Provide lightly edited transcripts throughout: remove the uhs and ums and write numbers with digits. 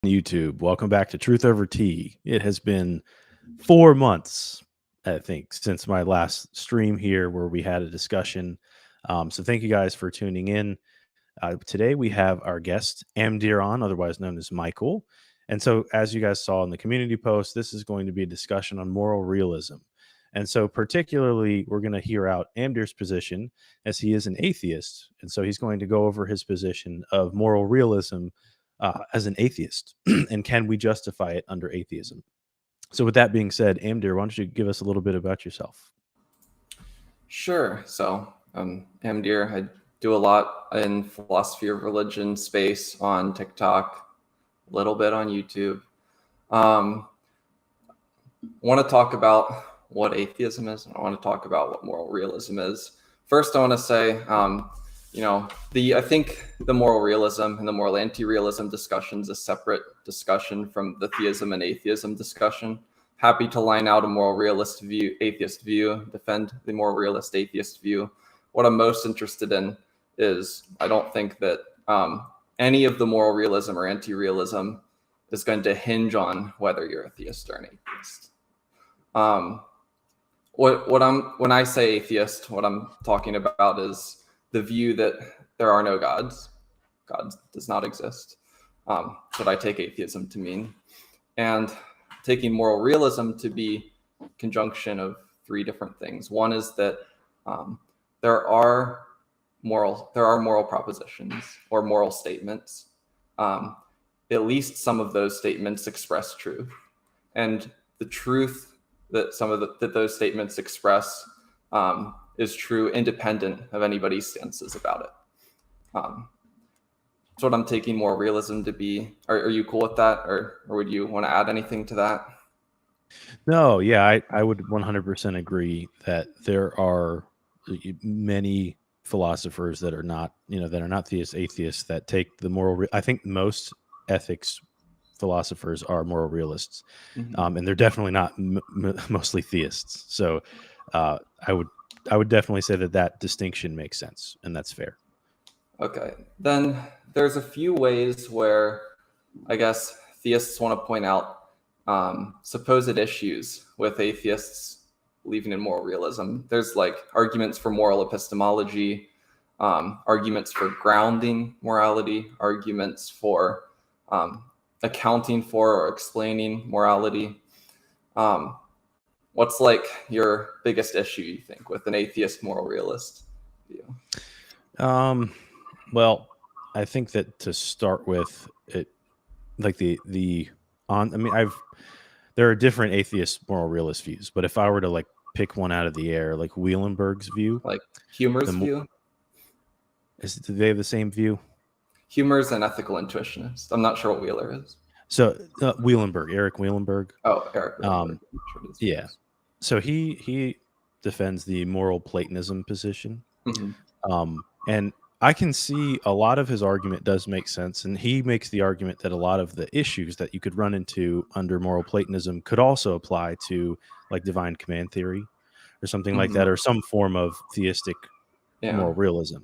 YouTube. Welcome back to Truth Over Tea. It has been 4 months, I think, since my last stream here where we had a discussion. So thank you guys for tuning in. Today we have our guest, Amdir, on, otherwise known as Michael. And so, as you guys saw in the community post, this is going to be a discussion on moral realism. And so, particularly, we're going to hear out Amdir's position as he is an atheist. And so, he's going to go over his position of moral realism as an atheist, and can we justify it under atheism? So, with that being said, Amdir, why don't you give us a little bit about yourself? Sure. So, Amdir, I do a lot in philosophy of religion space on TikTok, a little bit on YouTube. Want to talk about what atheism is, and I want to talk about what moral realism is. First, I want to say, I think the moral realism and the moral anti-realism discussion is a separate discussion from the theism and atheism discussion. Happy to line out a moral realist view, atheist view, defend the moral realist atheist view. What I'm most interested in is I don't think that any of the moral realism or anti-realism is going to hinge on whether you're a theist or an atheist. When I say atheist, what I'm talking about is the view that there are no gods. God does not exist. That I take atheism to mean. And taking moral realism to be conjunction of three different things. One is that there are moral propositions or moral statements. At least some of those statements express truth, and the truth that that those statements express is true, independent of anybody's stances about it. That's what I'm taking moral realism to be. Are you cool with that, or would you want to add anything to that? No, yeah, I would 100% agree that there are many philosophers that are not, theists, atheists, that take the moral. I think most ethics philosophers are moral realists, and they're definitely not mostly theists. So I would definitely say that distinction makes sense, and that's fair. Okay, then there's a few ways where I guess theists want to point out supposed issues with atheists believing in moral realism. There's like arguments for moral epistemology, arguments for grounding morality, arguments for accounting for or explaining morality. What's like your biggest issue, you think, with an atheist moral realist view? Well, I think that to start with, it like there are different atheist moral realist views, but if I were to like pick one out of the air, like Wielenberg's view, like Humer's view, do they have the same view? Humer's an ethical intuitionist. I'm not sure what Wheeler is. So Wielenberg, Eric Wielenberg. Oh, Eric Wielenberg. Yeah. So he defends the moral Platonism position, and I can see a lot of his argument does make sense, and he makes the argument that a lot of the issues that you could run into under moral Platonism could also apply to like divine command theory or something like that, or some form of theistic moral realism.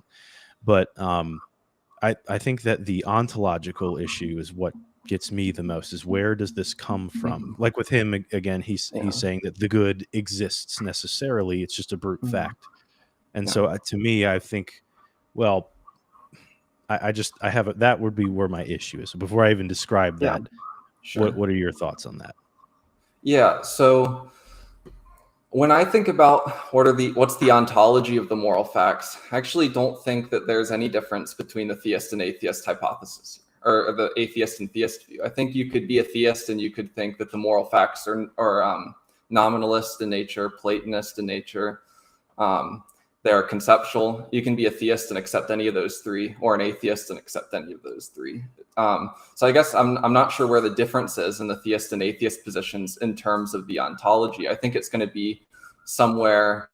But I think that the ontological issue is what gets me the most, is where does this come from? Like with him, again, he's saying that the good exists necessarily, it's just a brute fact. And so to me, I think, well, that would be where my issue is. So before I even describe that, what are your thoughts on that? Yeah. So when I think about what's the ontology of the moral facts, I actually don't think that there's any difference between the theist and atheist hypothesis, or the atheist and theist view. I think you could be a theist and you could think that the moral facts are nominalist in nature, Platonist in nature. They're conceptual. You can be a theist and accept any of those three, or an atheist and accept any of those three. So I guess I'm not sure where the difference is in the theist and atheist positions in terms of the ontology. I think it's going to be somewhere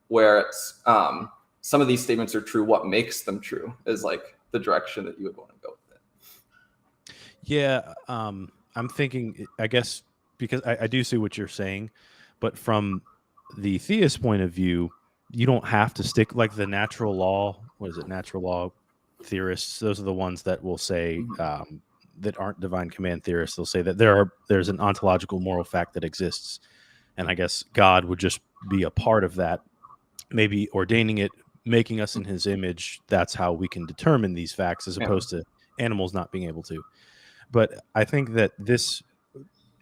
where it's some of these statements are true. What makes them true is like the direction that you would want to go with it. Yeah, I'm thinking, I guess, because I do see what you're saying, but from the theist point of view, you don't have to stick like the natural law. What is it? Natural law theorists. Those are the ones that will say that aren't divine command theorists, they'll say that there's an ontological moral fact that exists, and I guess God would just be a part of that, maybe ordaining it, making us in His image. That's how we can determine these facts, as opposed to animals not being able to. But I think that this,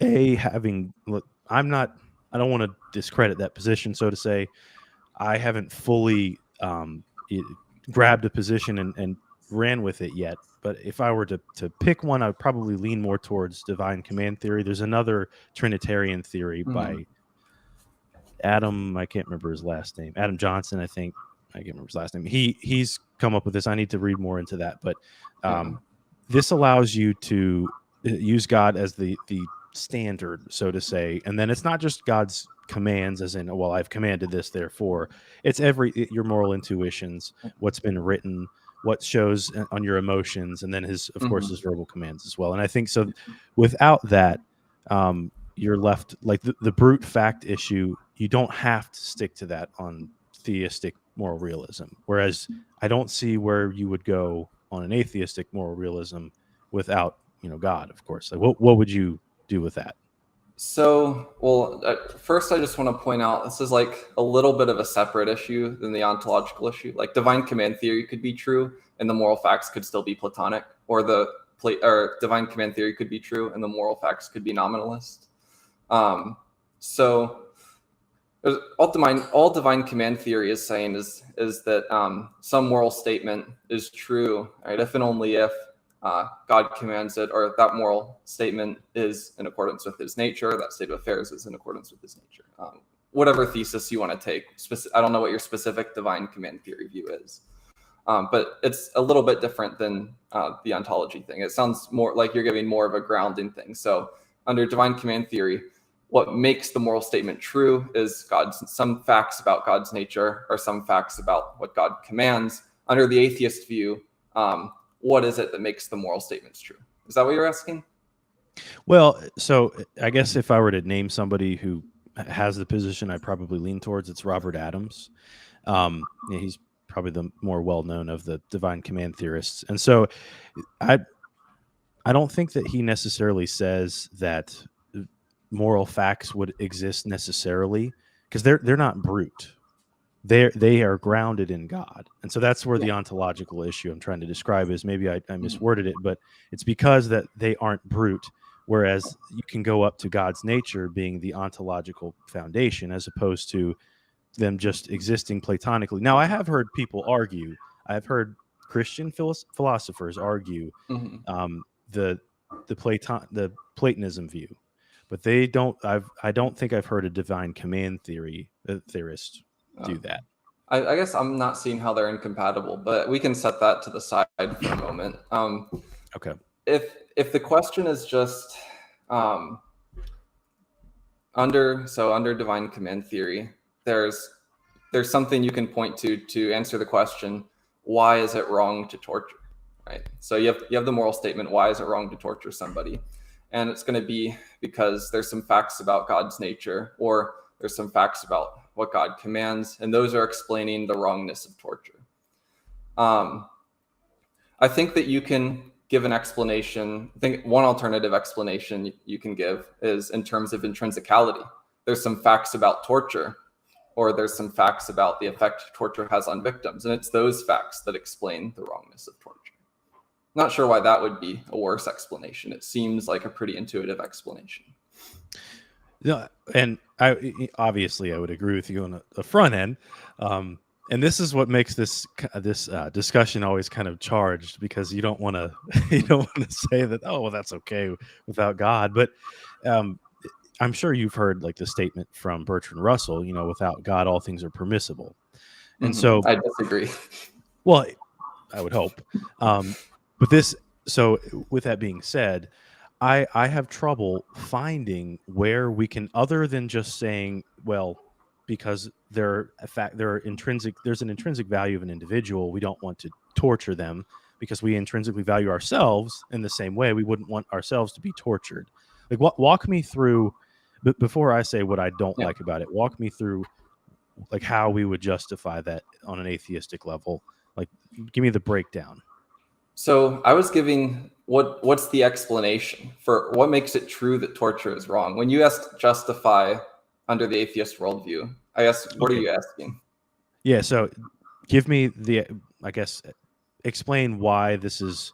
I don't want to discredit that position, so to say. I haven't fully grabbed a position and ran with it yet. But if I were to pick one, I would probably lean more towards divine command theory. There's another Trinitarian theory by Adam, I can't remember his last name. Adam Johnson, I think. I can't remember his last name. He's come up with this. I need to read more into that. But this allows you to use God as the standard, so to say. And then it's not just God's commands, as in, well, I've commanded this, therefore. It's your moral intuitions, what's been written, what shows on your emotions, and then of course, his verbal commands as well. And I think so. Without that, you're left like the brute fact issue. You don't have to stick to that on theistic moral realism. Whereas I don't see where you would go on an atheistic moral realism without, God, of course. Like, what would you do with that? So, well, first I just want to point out, this is like a little bit of a separate issue than the ontological issue. Like divine command theory could be true and the moral facts could still be Platonic, or divine command theory could be true and the moral facts could be nominalist. So all divine command theory is saying is that some moral statement is true, right? If and only if God commands it, or if that moral statement is in accordance with His nature, that state of affairs is in accordance with His nature. Whatever thesis you want to take, I don't know what your specific divine command theory view is, but it's a little bit different than the ontology thing. It sounds more like you're giving more of a grounding thing. So under divine command theory, what makes the moral statement true is some facts about God's nature, or some facts about what God commands. Under the atheist view, what is it that makes the moral statements true? Is that what you're asking? Well, so I guess if I were to name somebody who has the position I probably lean towards, it's Robert Adams. He's probably the more well-known of the divine command theorists. And so I don't think that he necessarily says that moral facts would exist necessarily, because they're not brute. They are grounded in God. And so that's where the ontological issue I'm trying to describe is. Maybe I misworded it, but it's because that they aren't brute, whereas you can go up to God's nature being the ontological foundation, as opposed to them just existing platonically. Now, I have heard people argue, I've heard Christian philosophers argue the Platonism view, but they don't. I don't think I've heard a divine command theorist do that. I guess I'm not seeing how they're incompatible, but we can set that to the side for a moment. Okay. If the question is just under divine command theory, there's something you can point to answer the question, why is it wrong to torture? Right. So you have the moral statement, why is it wrong to torture somebody? And it's going to be because there's some facts about God's nature, or there's some facts about what God commands, and those are explaining the wrongness of torture. I think that you can give an explanation. I think one alternative explanation you can give is in terms of intrinsicality. There's some facts about torture, or there's some facts about the effect torture has on victims, and it's those facts that explain the wrongness of torture. Not sure why that would be a worse explanation. It seems like a pretty intuitive explanation. Yeah, and I would agree with you on the front end, and this is what makes this discussion always kind of charged, because you don't want to say that, oh, well, that's okay without God. But I'm sure you've heard like the statement from Bertrand Russell, without God, all things are permissible. And so I disagree. Well, I would hope. So with that being said, I have trouble finding where we can, other than just saying, well, because there's an intrinsic value of an individual, we don't want to torture them because we intrinsically value ourselves in the same way. We wouldn't want ourselves to be tortured. Like, walk me through, before I say what I don't like about it, walk me through like how we would justify that on an atheistic level. Like, give me the breakdown. So I was giving what's the explanation for what makes it true that torture is wrong? When you ask justify under the atheist worldview, I guess what are you asking? Yeah, so give me the, I guess, explain why this is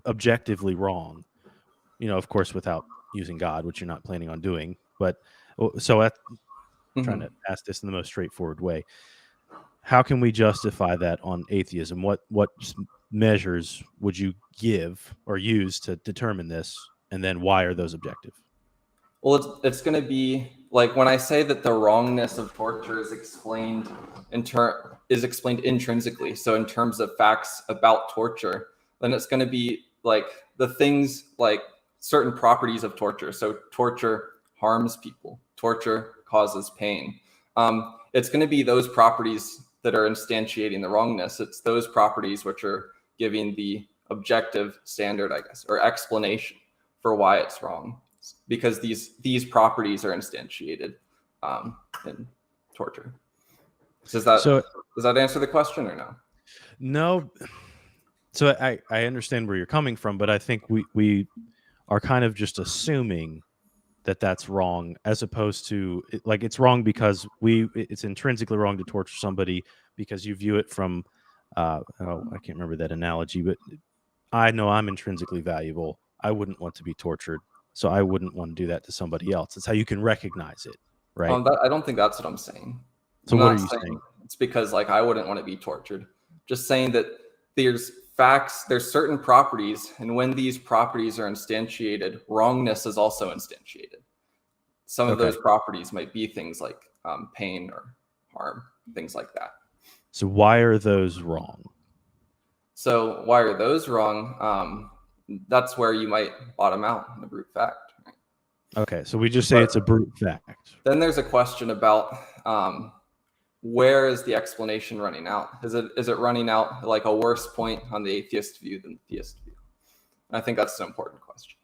objectively wrong. Of course, without using God, which you're not planning on doing. But so trying to ask this in the most straightforward way. How can we justify that on atheism? What measures would you give or use to determine this? And then why are those objective? Well, it's going to be like when I say that the wrongness of torture is explained intrinsically. So in terms of facts about torture, then it's going to be like the things like certain properties of torture. So torture harms people. Torture causes pain. It's going to be those properties that are instantiating the wrongness. It's those properties which are giving the objective standard, I guess, or explanation for why it's wrong, because these properties are instantiated in torture. Does that answer the question or no? No. So I understand where you're coming from, but I think we are kind of just assuming that that's wrong, as opposed to like it's wrong because it's intrinsically wrong to torture somebody because you view it from I can't remember that analogy, but I know I'm intrinsically valuable. I wouldn't want to be tortured, so I wouldn't want to do that to somebody else. That's how you can recognize it, right? I don't think that's what I'm saying. So I'm what not are you saying? It's because like I wouldn't want to be tortured. Just saying that there's facts, there's certain properties, and when these properties are instantiated, wrongness is also instantiated. Some of those properties might be things like pain or harm, things like that. So why are those wrong? So why are those wrong? That's where you might bottom out in the brute fact. Right? Okay, so we just say it's a brute fact. Then there's a question about where is the explanation running out? Is it running out like a worse point on the atheist view than the theist view? And I think that's an important question.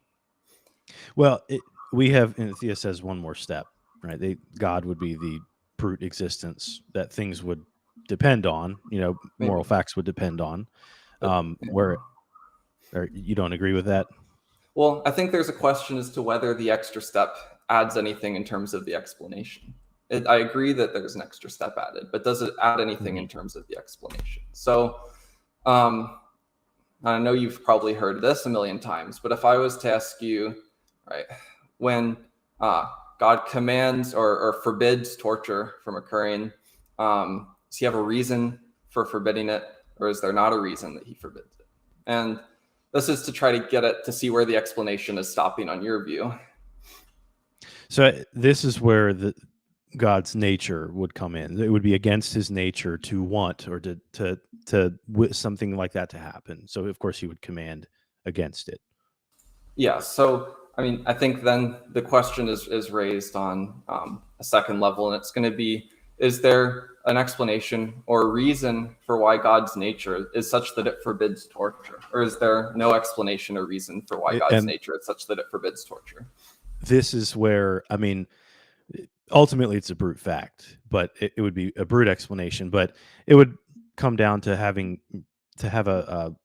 Well, we have, and the theist says one more step, right? God would be the brute existence that things would depend on, moral facts would depend on. Where you don't agree with that? Well, I think there's a question as to whether the extra step adds anything in terms of the explanation. I agree that there's an extra step added, but does it add anything in terms of the explanation? So I know you've probably heard this a million times, but if I was to ask you, right, when God commands or forbids torture from occurring, does he have a reason for forbidding it, or is there not a reason that he forbids it? And this is to try to get it to see where the explanation is stopping on your view. So this is where God's nature would come in. It would be against his nature to want or to something like that to happen. So of course he would command against it. Yeah. So I mean, I think then the question is raised on a second level, and it's going to be: is there an explanation or a reason for why God's nature is such that it forbids torture, or is there no explanation or reason for why God's nature is such that it forbids torture? This is where, I mean, ultimately it's a brute fact, but it would be a brute explanation, but it would come down to having to have a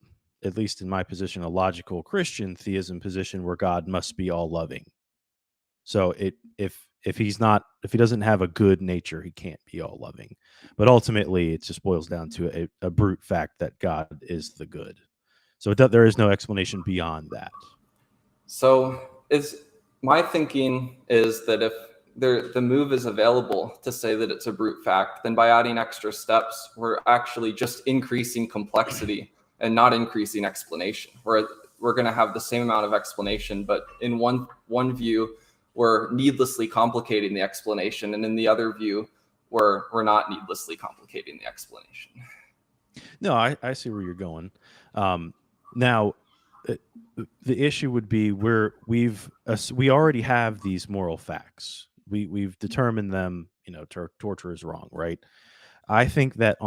at least in my position, a logical Christian theism position where God must be all loving. So if he doesn't have a good nature, he can't be all loving. But ultimately, it just boils down to a brute fact that God is the good. So there is no explanation beyond that. So my thinking is that if the move is available to say that it's a brute fact, then by adding extra steps, we're actually just increasing complexity and not increasing explanation. We're going to have the same amount of explanation, but in one view, we're needlessly complicating the explanation, and in the other view, we're not needlessly complicating the explanation. No, I see where you're going. Now, the issue would be we already have these moral facts. We've determined them. Torture is wrong, right? I think that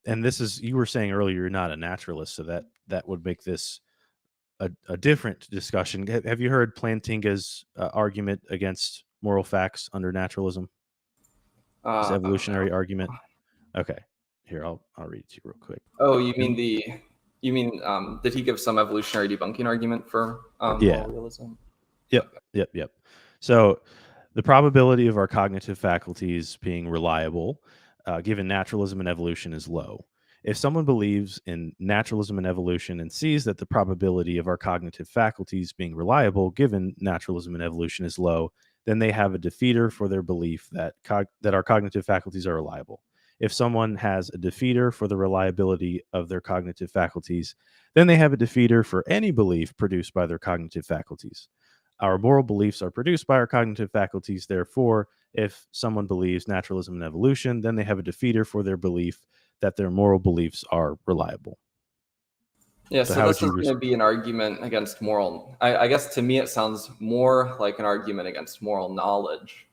and this is, you were saying earlier, you're not a naturalist, so that would make this a different discussion. Have you heard Plantinga's argument against moral facts under naturalism? His evolutionary argument. Okay, here I'll read it to you real quick. Oh, you mean You mean, did he give some evolutionary debunking argument for moral realism? Yep. Okay. Yep. So the probability of our cognitive faculties being reliable, given naturalism and evolution, is low. If someone believes in naturalism and evolution and sees that the probability of our cognitive faculties being reliable, given naturalism and evolution, is low, then they have a defeater for their belief that that our cognitive faculties are reliable. If someone has a defeater for the reliability of their cognitive faculties, then they have a defeater for any belief produced by their cognitive faculties. Our moral beliefs are produced by our cognitive faculties. Therefore, if someone believes naturalism and evolution, then they have a defeater for their belief that their moral beliefs are reliable. Yeah, so this is going to be an argument against moral. I guess to me it sounds more like an argument against moral knowledge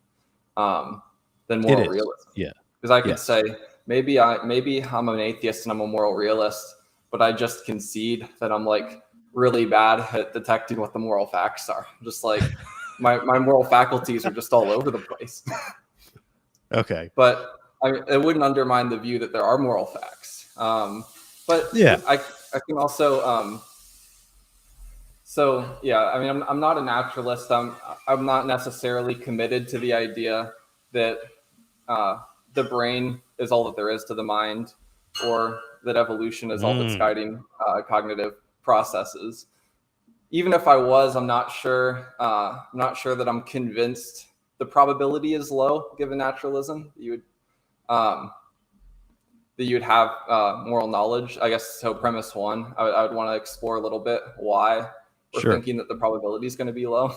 than moral realism. Yeah, because I could say maybe I'm an atheist and I'm a moral realist, but I just concede that I'm like really bad at detecting what the moral facts are. Just like my moral faculties are just all over the place. Okay, but it wouldn't undermine the view that there are moral facts. But yeah, I can also. So yeah, I mean, I'm not a naturalist. I'm not necessarily committed to the idea that the brain is all that there is to the mind, or that evolution is all that's guiding cognitive processes. Even if I was, I'm not sure. That I'm convinced the probability is low given naturalism. That you'd have moral knowledge. I guess so. Premise one, I would want to explore a little bit why we're thinking that the probability is going to be low.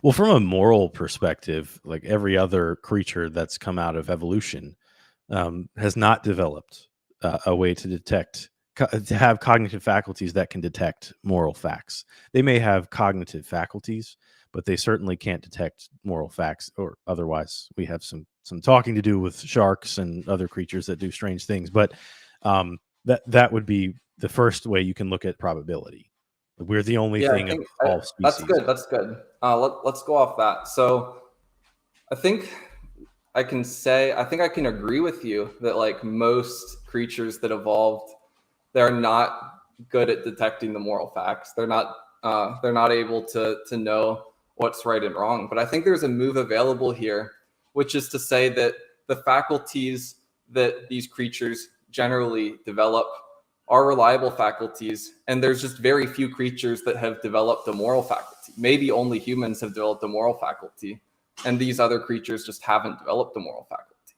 Well, from a moral perspective, like every other creature that's come out of evolution has not developed a way to have cognitive faculties that can detect moral facts. They may have cognitive faculties, but they certainly can't detect moral facts, or otherwise we have some talking to do with sharks and other creatures that do strange things. But that would be the first way you can look at probability. We're the only thing of all species. That's good. Let's go off that. So I think I can agree with you that like most creatures that evolved, they're not good at detecting the moral facts. They're not able to know what's right and wrong. But I think there's a move available here, which is to say that the faculties that these creatures generally develop are reliable faculties, and there's just very few creatures that have developed a moral faculty. Maybe only humans have developed a moral faculty, and these other creatures just haven't developed a moral faculty.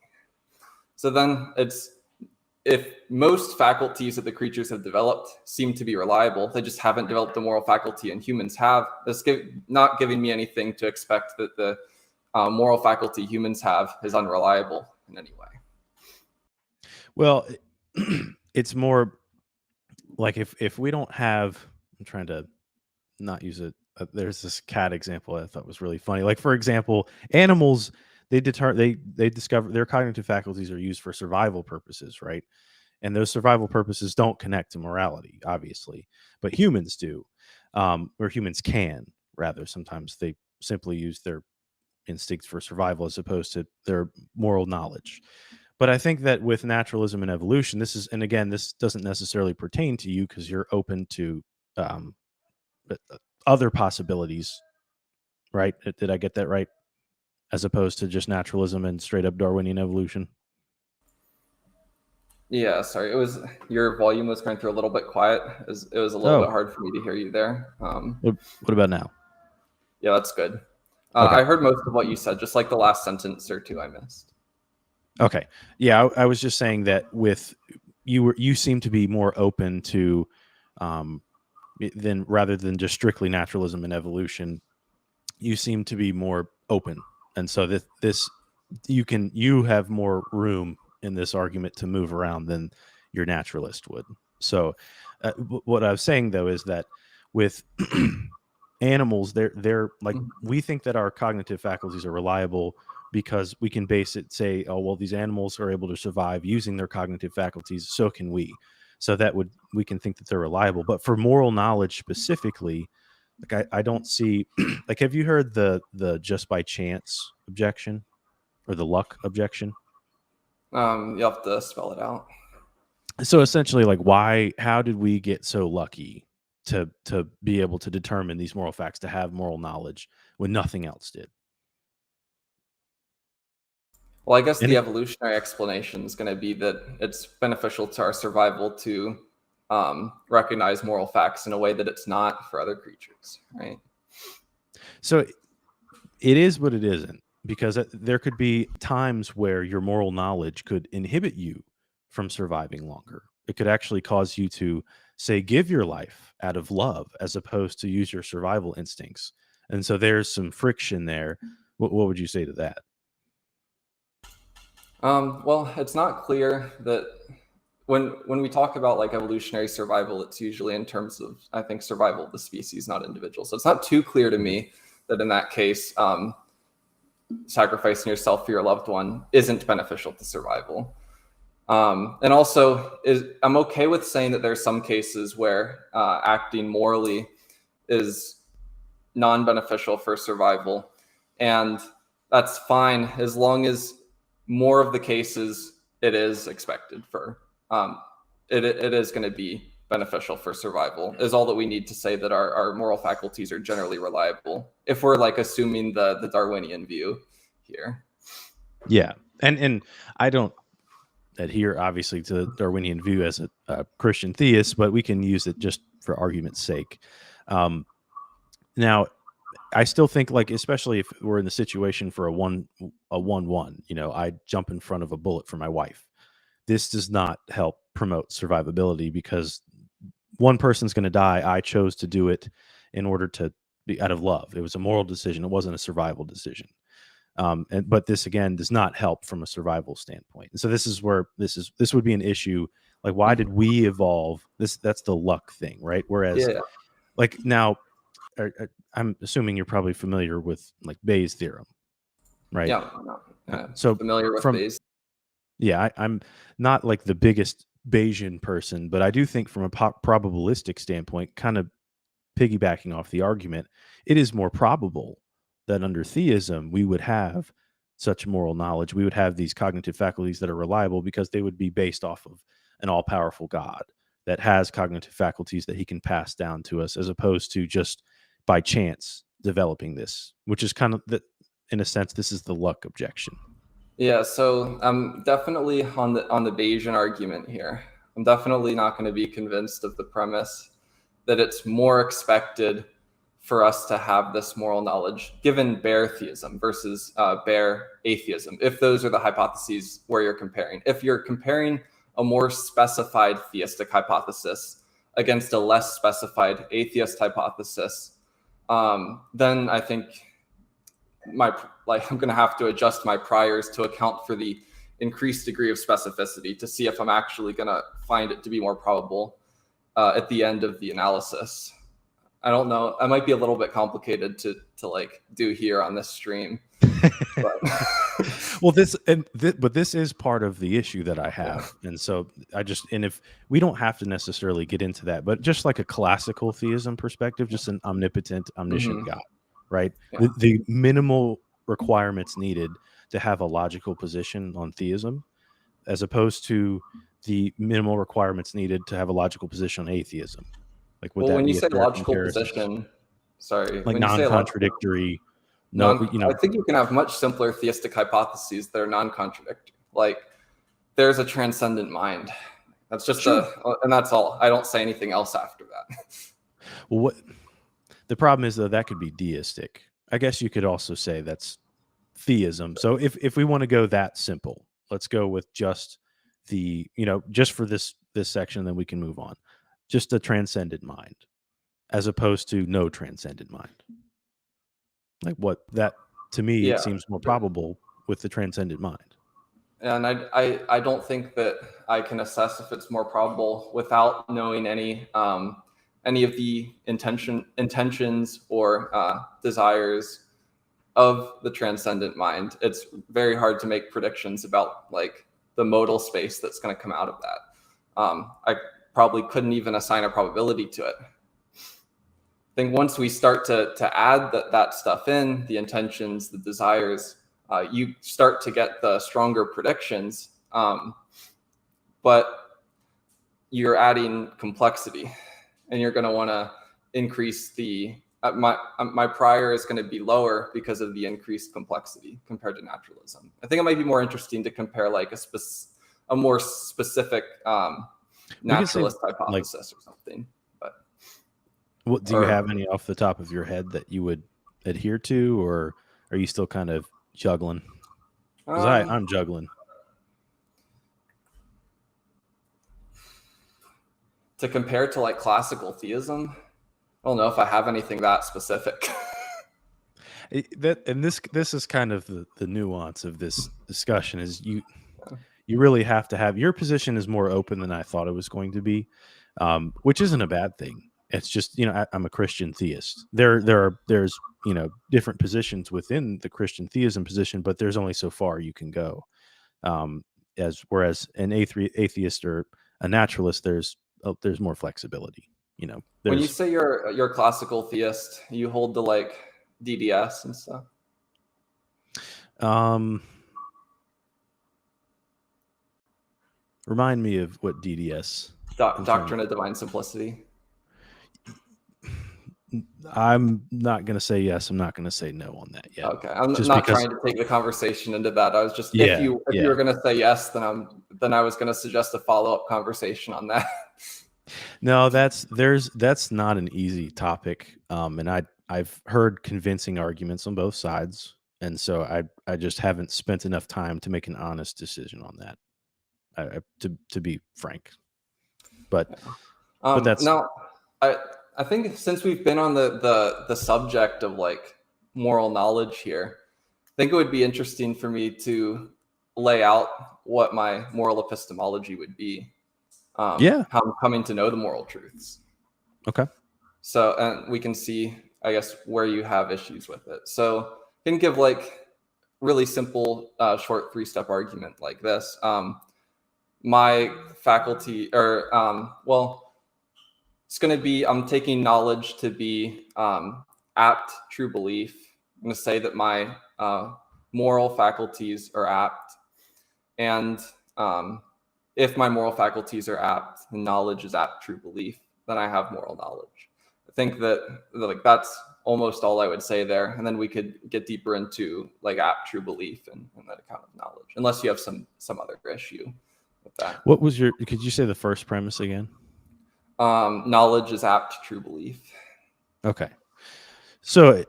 So then if most faculties that the creatures have developed seem to be reliable, they just haven't developed a moral faculty, and humans have. That's not giving me anything to expect that the moral faculty humans have is unreliable in any way. Well, it's more like if we don't have, I'm trying to not use it. There's this cat example I thought was really funny. Like, for example, animals, they discover their cognitive faculties are used for survival purposes, right? And those survival purposes don't connect to morality, obviously, but humans do, or humans can rather. Sometimes they simply use their instincts for survival as opposed to their moral knowledge. But I think that with naturalism and evolution, and again, this doesn't necessarily pertain to you because you're open to other possibilities, right? Did I get that right? As opposed to just naturalism and straight up Darwinian evolution. Yeah, sorry. Your volume was going through a little bit quiet. It was a little bit hard for me to hear you there. What about now? Yeah, that's good. Okay. I heard most of what you said, just like the last sentence or two I missed. Okay. Yeah, I was just saying that with you seem to be more open to rather than just strictly naturalism and evolution. You seem to be more open, and so you have more room in this argument to move around than your naturalist would. So what I was saying though is that with animals, they're like, we think that our cognitive faculties are reliable because we can base it, say, oh, well, these animals are able to survive using their cognitive faculties, so can we. So we can think that they're reliable. But for moral knowledge specifically, like I don't see, like, have you heard the just by chance objection or the luck objection? You'll have to spell it out. So essentially, like, how did we get so lucky to be able to determine these moral facts, to have moral knowledge when nothing else did? Well, I guess And the evolutionary explanation is going to be that it's beneficial to our survival to recognize moral facts in a way that it's not for other creatures, right? so it is, but it isn't, because there could be times where your moral knowledge could inhibit you from surviving longer. It could actually cause you to, say, give your life out of love as opposed to use your survival instincts. And so there's some friction there. What would you say to that? Well, it's not clear that when we talk about like evolutionary survival, it's usually in terms of, I think, survival of the species, not individual. So it's not too clear to me that in that case, sacrificing yourself for your loved one isn't beneficial to survival. And also, I'm okay with saying that there's some cases where acting morally is non-beneficial for survival, and that's fine as long as more of the cases it is expected for. It is going to be beneficial for survival is all that we need to say that our moral faculties are generally reliable, if we're like assuming the Darwinian view here. Yeah. And I don't adhere obviously to the Darwinian view as a Christian theist, but we can use it just for argument's sake. Now, I still think, like, especially if we're in the situation for a 1-1, I jump in front of a bullet for my wife. This does not help promote survivability because one person's going to die. I chose to do it in order to be out of love. It was a moral decision. It wasn't a survival decision. But this again does not help from a survival standpoint. And so this is where this would be an issue. Like, why did we evolve? That's the luck thing, right? Whereas, Yeah. like, now, I'm assuming you're probably familiar with like Bayes' theorem, right? Yeah. So Familiar with Bayes. Yeah, I'm not like the biggest Bayesian person, but I do think from a probabilistic standpoint, kind of piggybacking off the argument, it is more probable that under theism we would have such moral knowledge. We would have these cognitive faculties that are reliable because they would be based off of an all-powerful God that has cognitive faculties that he can pass down to us, as opposed to just by chance developing this, which is kind of in a sense, this is the luck objection. Yeah, so I'm definitely on the Bayesian argument here. I'm definitely not going to be convinced of the premise that it's more expected for us to have this moral knowledge given bare theism versus bare atheism, if those are the hypotheses where you're comparing. If you're comparing a more specified theistic hypothesis against a less specified atheist hypothesis, then I think I'm going to have to adjust my priors to account for the increased degree of specificity to see if I'm actually going to find it to be more probable at the end of the analysis. I don't know. It might be a little bit complicated to like do here on this stream. Well, but this is part of the issue that I have. Yeah. And so if we don't have to necessarily get into that, but just like a classical theism perspective, just an omnipotent, omniscient God, right? Yeah. The minimal requirements needed to have a logical position on theism, as opposed to the minimal requirements needed to have a logical position on atheism. Like, when you say logical position, sorry, like non-contradictory. I think you can have much simpler theistic hypotheses that are non-contradictory. Like, there's a transcendent mind. That's just and that's all. I don't say anything else after that. Well, the problem is, though, that could be deistic. I guess you could also say that's theism. So if we want to go that simple, let's go with just just for this section, then we can move on. Just a transcendent mind, as opposed to no transcendent mind. Like, what that to me, it seems more probable with the transcendent mind. And I don't think that I can assess if it's more probable without knowing any of the intentions or desires of the transcendent mind. It's very hard to make predictions about like the modal space that's going to come out of that. I probably couldn't even assign a probability to it. I think once we start to add that stuff in, the intentions, the desires, you start to get the stronger predictions. But you're adding complexity, and you're going to want to increase the my prior is going to be lower because of the increased complexity compared to naturalism. I think it might be more interesting to compare like a more specific naturalist hypothesis or something. But what do you have any off the top of your head that you would adhere to, or are you still kind of juggling? Because I'm juggling. To compare to like classical theism, I don't know if I have anything that specific. This is kind of the nuance of this discussion is you really have to have your position is more open than I thought it was going to be, which isn't a bad thing. It's just, I'm a Christian theist. There's different positions within the Christian theism position, but there's only so far you can go. Whereas an atheist or a naturalist, there's more flexibility. When you say you're a classical theist, you hold to like DDS and stuff. Remind me of what DDS. Doctrine of Divine Simplicity. I'm not going to say yes. I'm not going to say no on that yet. Okay, I'm not trying to take the conversation into that. I was just if you were going to say yes, then I was going to suggest a follow-up conversation on that. No, that's not an easy topic, and I've heard convincing arguments on both sides, and so I just haven't spent enough time to make an honest decision on that. To be frank, but that's now. I think since we've been on the subject of like moral knowledge here, I think it would be interesting for me to lay out what my moral epistemology would be. How I'm coming to know the moral truths. Okay. So, and we can see, I guess, where you have issues with it. So, I can give like really simple, short 3-step argument like this. My faculty, it's going to be, I'm taking knowledge to be apt, true belief. I'm going to say that my moral faculties are apt. And if my moral faculties are apt, and knowledge is apt, true belief, then I have moral knowledge. I think that like that's almost all I would say there. And then we could get deeper into like apt, true belief and that account of knowledge, unless you have some other issue with that. Could you say the first premise again? Knowledge is apt, true belief. Okay. So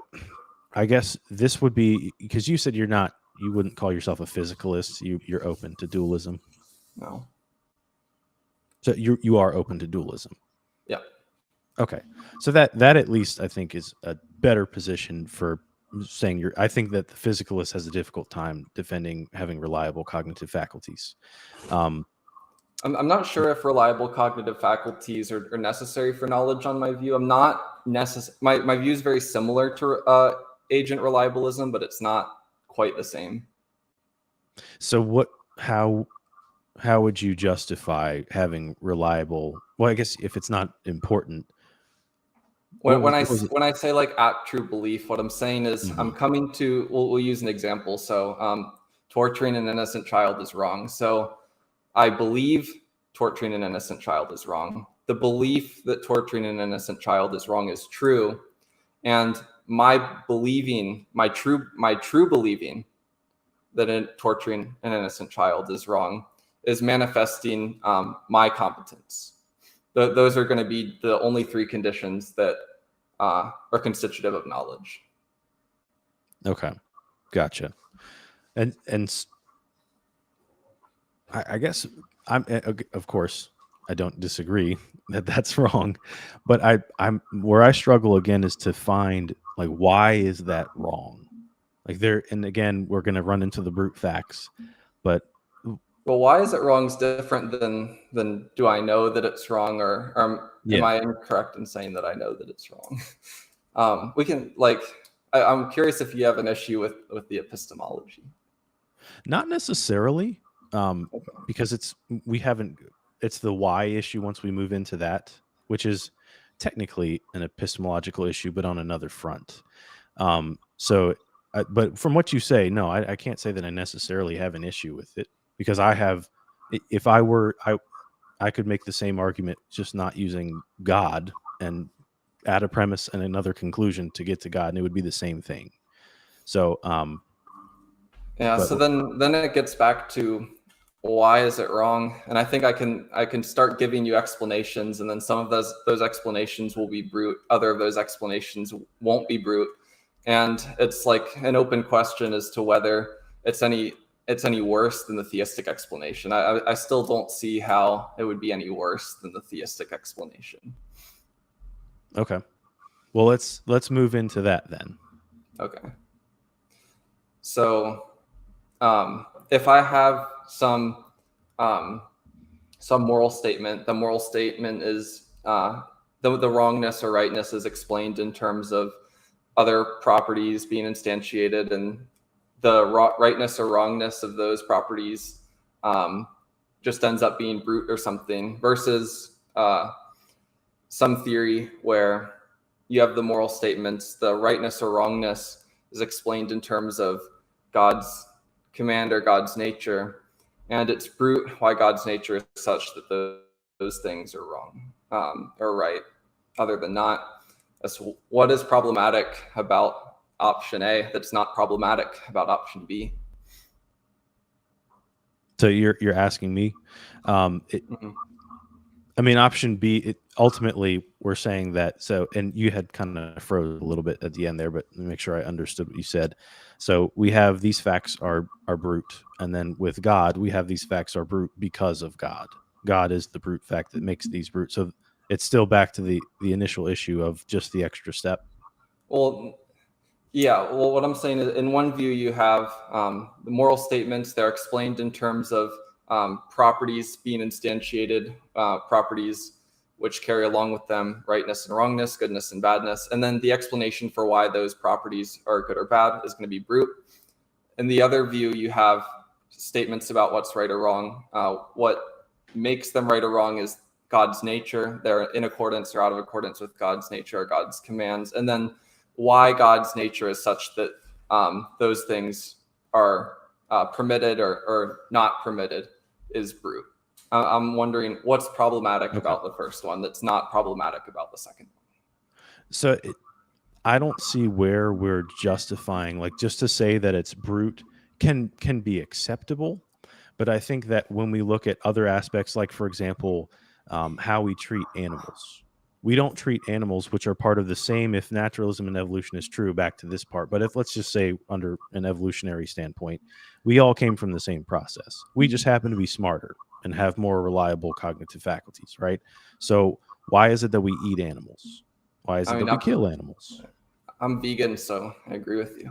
I guess this would be, because you said you wouldn't call yourself a physicalist. You're open to dualism. No. So you are open to dualism. Yeah. Okay. So that at least I think is a better position for saying I think that the physicalist has a difficult time defending having reliable cognitive faculties. I'm not sure if reliable cognitive faculties are necessary for knowledge on my view. I'm not my view is very similar to agent reliabilism, but it's not quite the same. So how would you justify having reliable? Well, I guess if it's not important. When I say like apt, true belief, what I'm saying is I'm coming to, we'll use an example. So torturing an innocent child is wrong. So I believe torturing an innocent child is wrong. The belief that torturing an innocent child is wrong is true. And my true believing that torturing an innocent child is wrong is manifesting my competence. Those are going to be the only 3 conditions that are constitutive of knowledge. Okay. Gotcha. And I guess of course, I don't disagree that that's wrong, but I'm where I struggle again is to find like, why is that wrong? Like and again, we're going to run into the brute facts, but well, why is it wrong is different than do I know that it's wrong or am I incorrect in saying that I know that it's wrong? We can I'm curious if you have an issue with the epistemology. Not necessarily, because it's the why issue once we move into that, which is technically an epistemological issue, but on another front. But from what you say, no, I can't say that I necessarily have an issue with it, because I I could make the same argument, just not using God, and add a premise and another conclusion to get to God, and it would be the same thing. So, yeah. So then it gets back to why is it wrong? And I think I can start giving you explanations, and then some of those explanations will be brute. Other of those explanations won't be brute, and it's like an open question as to whether it's any worse than the theistic explanation. I still don't see how it would be any worse than the theistic explanation. Okay. Well, let's move into that then. Okay. So, if I have some moral statement, the moral statement is the wrongness or rightness is explained in terms of other properties being instantiated, and the rightness or wrongness of those properties just ends up being brute or something, versus some theory where you have the moral statements, the rightness or wrongness is explained in terms of God's command or God's nature, and it's brute why God's nature is such that those things are wrong or right. Other than not, that's what is problematic about option A that's not problematic about option B. So you're asking me. Mm-hmm. I mean, option B, ultimately, we're saying that. So, and you had kind of froze a little bit at the end there, but let me make sure I understood what you said. So we have these facts are brute, and then with God, we have these facts are brute because of God. God is the brute fact that makes these brute. So it's still back to the initial issue of just the extra step. Well, yeah. Well, what I'm saying is, in one view, you have the moral statements. They're explained in terms of properties being instantiated, properties which carry along with them rightness and wrongness, goodness and badness. And then the explanation for why those properties are good or bad is going to be brute. In the other view, you have statements about what's right or wrong. What makes them right or wrong is God's nature. They're in accordance or out of accordance with God's nature or God's commands. And then why God's nature is such that those things are permitted or not permitted is brute. I'm wondering what's problematic about the first one that's not problematic about the second one. So I don't see where we're justifying, like, just to say that it's brute can be acceptable. But I think that when we look at other aspects, like, for example, how we treat animals, we don't treat animals, which are part of the same, if naturalism and evolution is true, back to this part. But if, let's just say, under an evolutionary standpoint, we all came from the same process. We just happen to be smarter and have more reliable cognitive faculties, right? So why is it that we eat animals? Why is it that we kill animals? I'm vegan, so I agree with you.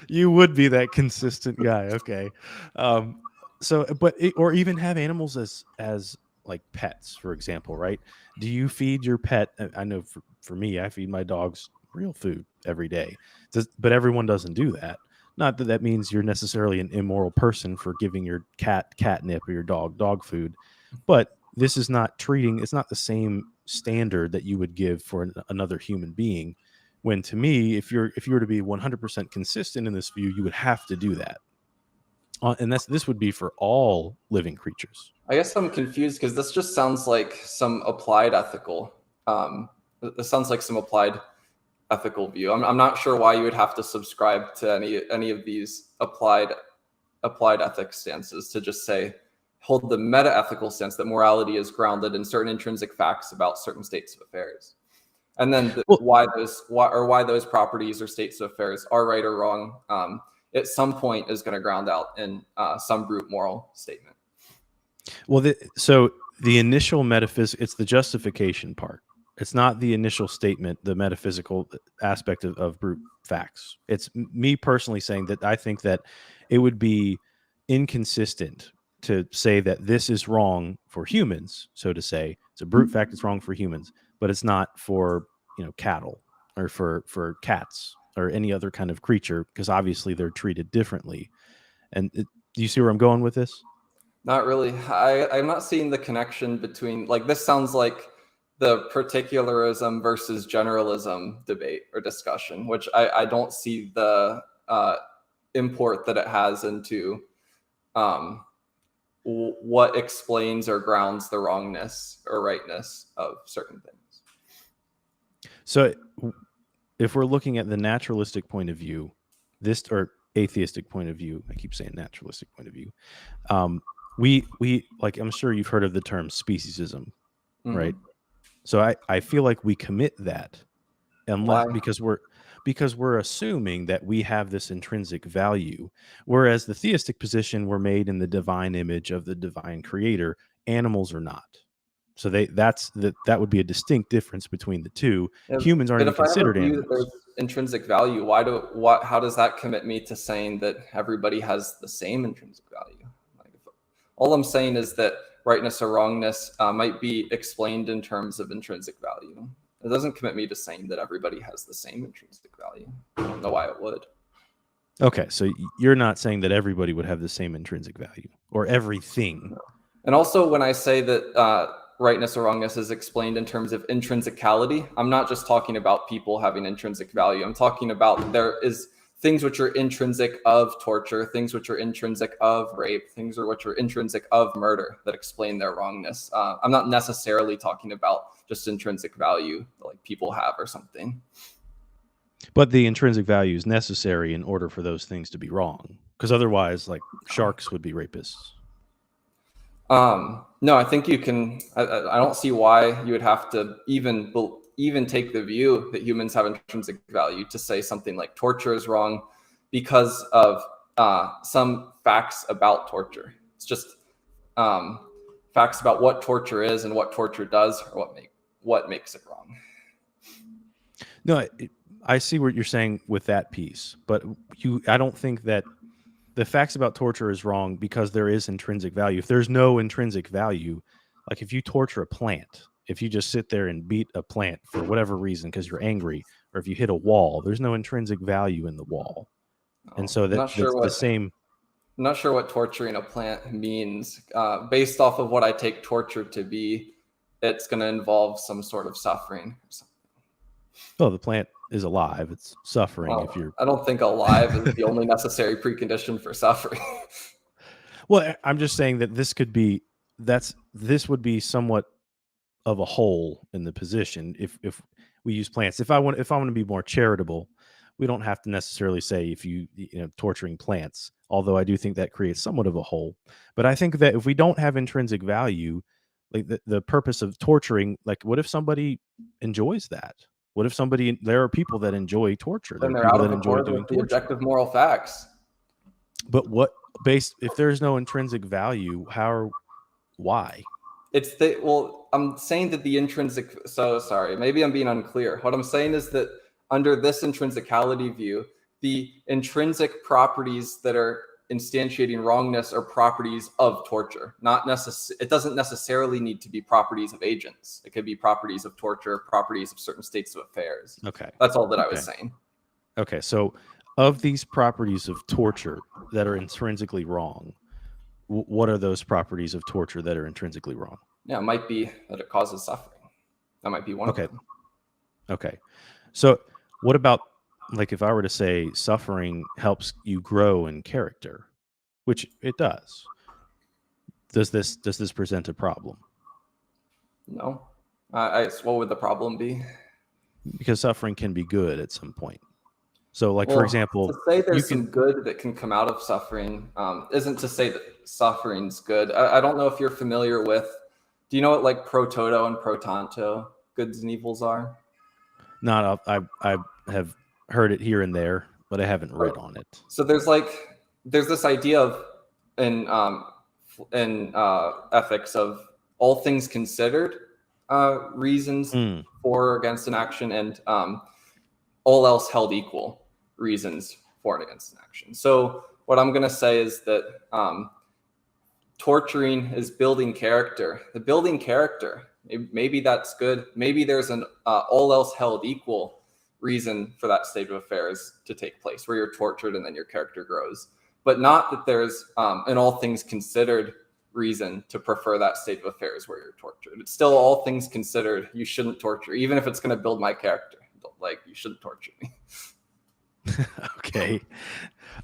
You would be that consistent guy. Okay. So, but or even have animals as like pets, for example, right? Do you feed your pet? I know for me, I feed my dogs real food every day, but everyone doesn't do that. Not that that means you're necessarily an immoral person for giving your cat catnip or your dog food, but this is not treating, it's not the same standard that you would give for another human being. When, to me, if you were to be 100% consistent in this view, you would have to do that. And this would be for all living creatures. I guess I'm confused because this just sounds like some applied ethical. This sounds like some applied ethical view. I'm not sure why you would have to subscribe to any of these applied ethics stances to just say hold the meta ethical stance that morality is grounded in certain intrinsic facts about certain states of affairs, and then why those properties or states of affairs are right or wrong. At some point is going to ground out in some brute moral statement. Well, so the initial metaphysics, it's the justification part. It's not the initial statement, the metaphysical aspect of brute facts. It's me personally saying that I think that it would be inconsistent to say that this is wrong for humans. So to say it's a brute fact, it's wrong for humans, but it's not for, cattle or for cats or any other kind of creature, because obviously they're treated differently. And do you see where I'm going with this? Not really. I'm not seeing the connection between, like, this sounds like the particularism versus generalism debate or discussion, which I don't see the import that it has into what explains or grounds the wrongness or rightness of certain things. So if we're looking at the naturalistic point of view, or atheistic point of view, I keep saying naturalistic point of view, we like, I'm sure you've heard of the term speciesism, right? So I feel like we commit that unless because we're assuming that we have this intrinsic value, whereas the theistic position, we're made in the divine image of the divine creator. Animals are not. So that would be a distinct difference between the two. Humans aren't even considered animals. That there's intrinsic value, how does that commit me to saying that everybody has the same intrinsic value? All I'm saying is that rightness or wrongness might be explained in terms of intrinsic value. It doesn't commit me to saying that everybody has the same intrinsic value. I don't know why it would. Okay, so you're not saying that everybody would have the same intrinsic value or everything. No. And also, when I say that rightness or wrongness is explained in terms of intrinsicality, I'm not just talking about people having intrinsic value. I'm talking about there is things which are intrinsic of torture, things which are intrinsic of rape, things which are intrinsic of murder that explain their wrongness. I'm not necessarily talking about just intrinsic value like people have or something. But the intrinsic value is necessary in order for those things to be wrong, because otherwise, like, sharks would be rapists. No, I think you can. I don't see why you would have to even take the view that humans have intrinsic value to say something like torture is wrong because of some facts about torture. It's just facts about what torture is and what torture does, or what makes it wrong. No, I see what you're saying with that piece, but I don't think that the facts about torture is wrong because there is intrinsic value. If there's no intrinsic value, like if you torture a plant, if you just sit there and beat a plant for whatever reason because you're angry, or if you hit a wall, there's no intrinsic value in the wall. And so that's the same. I'm not sure what torturing a plant means. Based off of what I take torture to be, it's going to involve some sort of suffering. Oh, the plant is alive. It's suffering. I don't think alive is the only necessary precondition for suffering. Well, I'm just saying that this would be somewhat of a hole in the position if we use plants. If I want to be more charitable, we don't have to necessarily say if you torturing plants, although I do think that creates somewhat of a hole. But I think that if we don't have intrinsic value, like the purpose of torturing, like what if somebody enjoys that? What if there are people that enjoy torture? Then they're out of accord with the objective moral facts. But if there's no intrinsic value, why? I'm saying that the intrinsic, so sorry, maybe I'm being unclear. What I'm saying is that under this intrinsicality view, the intrinsic properties that are instantiating wrongness are properties of torture. It doesn't necessarily need to be properties of agents. It could be properties of torture, properties of certain states of affairs. Okay. That's all that I was saying. Okay, so of these properties of torture that are intrinsically wrong, what are those properties of torture that are intrinsically wrong? Yeah, it might be that it causes suffering. That might be one of them. Okay. So what about, like, if I were to say suffering helps you grow in character, which it does, does this present a problem? No. What would the problem be? Because suffering can be good at some point. So, like, for example, to say there's some good that can come out of suffering isn't to say that suffering's good. I don't know if you're familiar with, do you know what like pro toto and pro tanto goods and evils are? Not, I have heard it here and there, but I haven't read on it. So there's this idea of in ethics of all things considered, reasons for or against an action, and all else held equal reasons for and against an action. So what I'm going to say is that torturing is building character. The building character, maybe that's good. Maybe there's an all else held equal reason for that state of affairs to take place, where you're tortured and then your character grows. But not that there's an all things considered reason to prefer that state of affairs where you're tortured. It's still all things considered, you shouldn't torture, even if it's going to build my character. Like, you shouldn't torture me.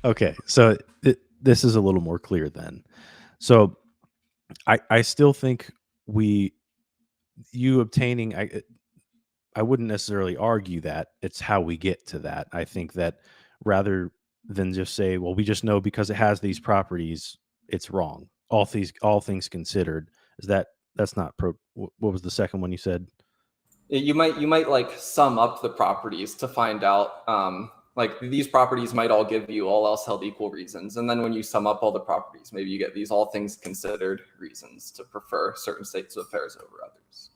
Okay. So this is a little more clear then. So I still think you obtaining, I wouldn't necessarily argue that it's how we get to that. I think that rather than just say, well, we just know because it has these properties, it's wrong. All things considered, is that's not what was the second one you said? You might like sum up the properties to find out like these properties might all give you all else held equal reasons, and then when you sum up all the properties, maybe you get these all things considered reasons to prefer certain states of affairs over others.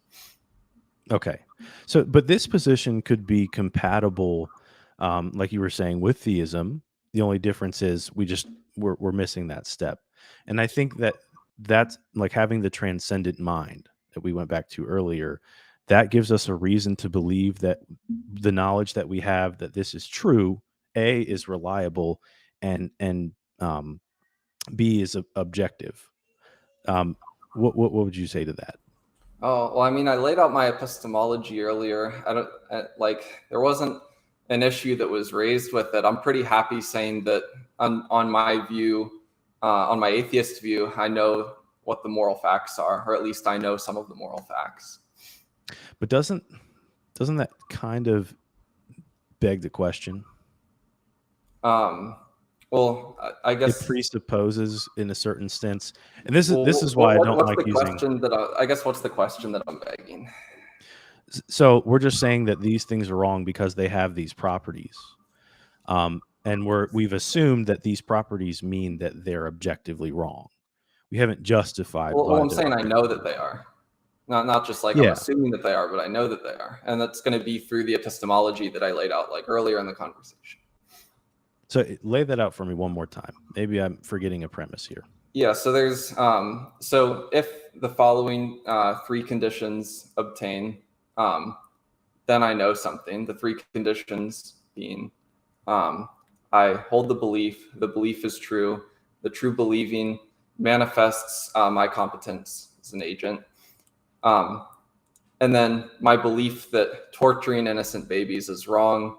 Okay. So, but this position could be compatible, like you were saying, with theism. The only difference is we're missing that step. And I think that's like having the transcendent mind that we went back to earlier. That gives us a reason to believe that the knowledge that we have that this is true, A, is reliable, and B, is objective. What would you say to that? Oh, well, I mean, I laid out my epistemology earlier. I don't like there wasn't an issue that was raised with it. I'm pretty happy saying that on my view, on my atheist view, I know what the moral facts are, or at least I know some of the moral facts. But doesn't that kind of beg the question? Well, I It guess presupposes, in a certain sense, and this is why I don't what's like the using. question that I guess what's the question that I'm begging? So we're just saying that these things are wrong because they have these properties, and we've assumed that these properties mean that they're objectively wrong. We haven't justified Well, why I'm they're saying I know objectively that they wrong. are. Not just like I'm Yeah. assuming that they are, but I know that they are. And that's going to be through the epistemology that I laid out like earlier in the conversation. So lay that out for me one more time. Maybe I'm forgetting a premise here. Yeah, so there's so if the following three conditions obtain, then I know something. The three conditions being I hold the belief is true, the true believing manifests my competence as an agent. And then my belief that torturing innocent babies is wrong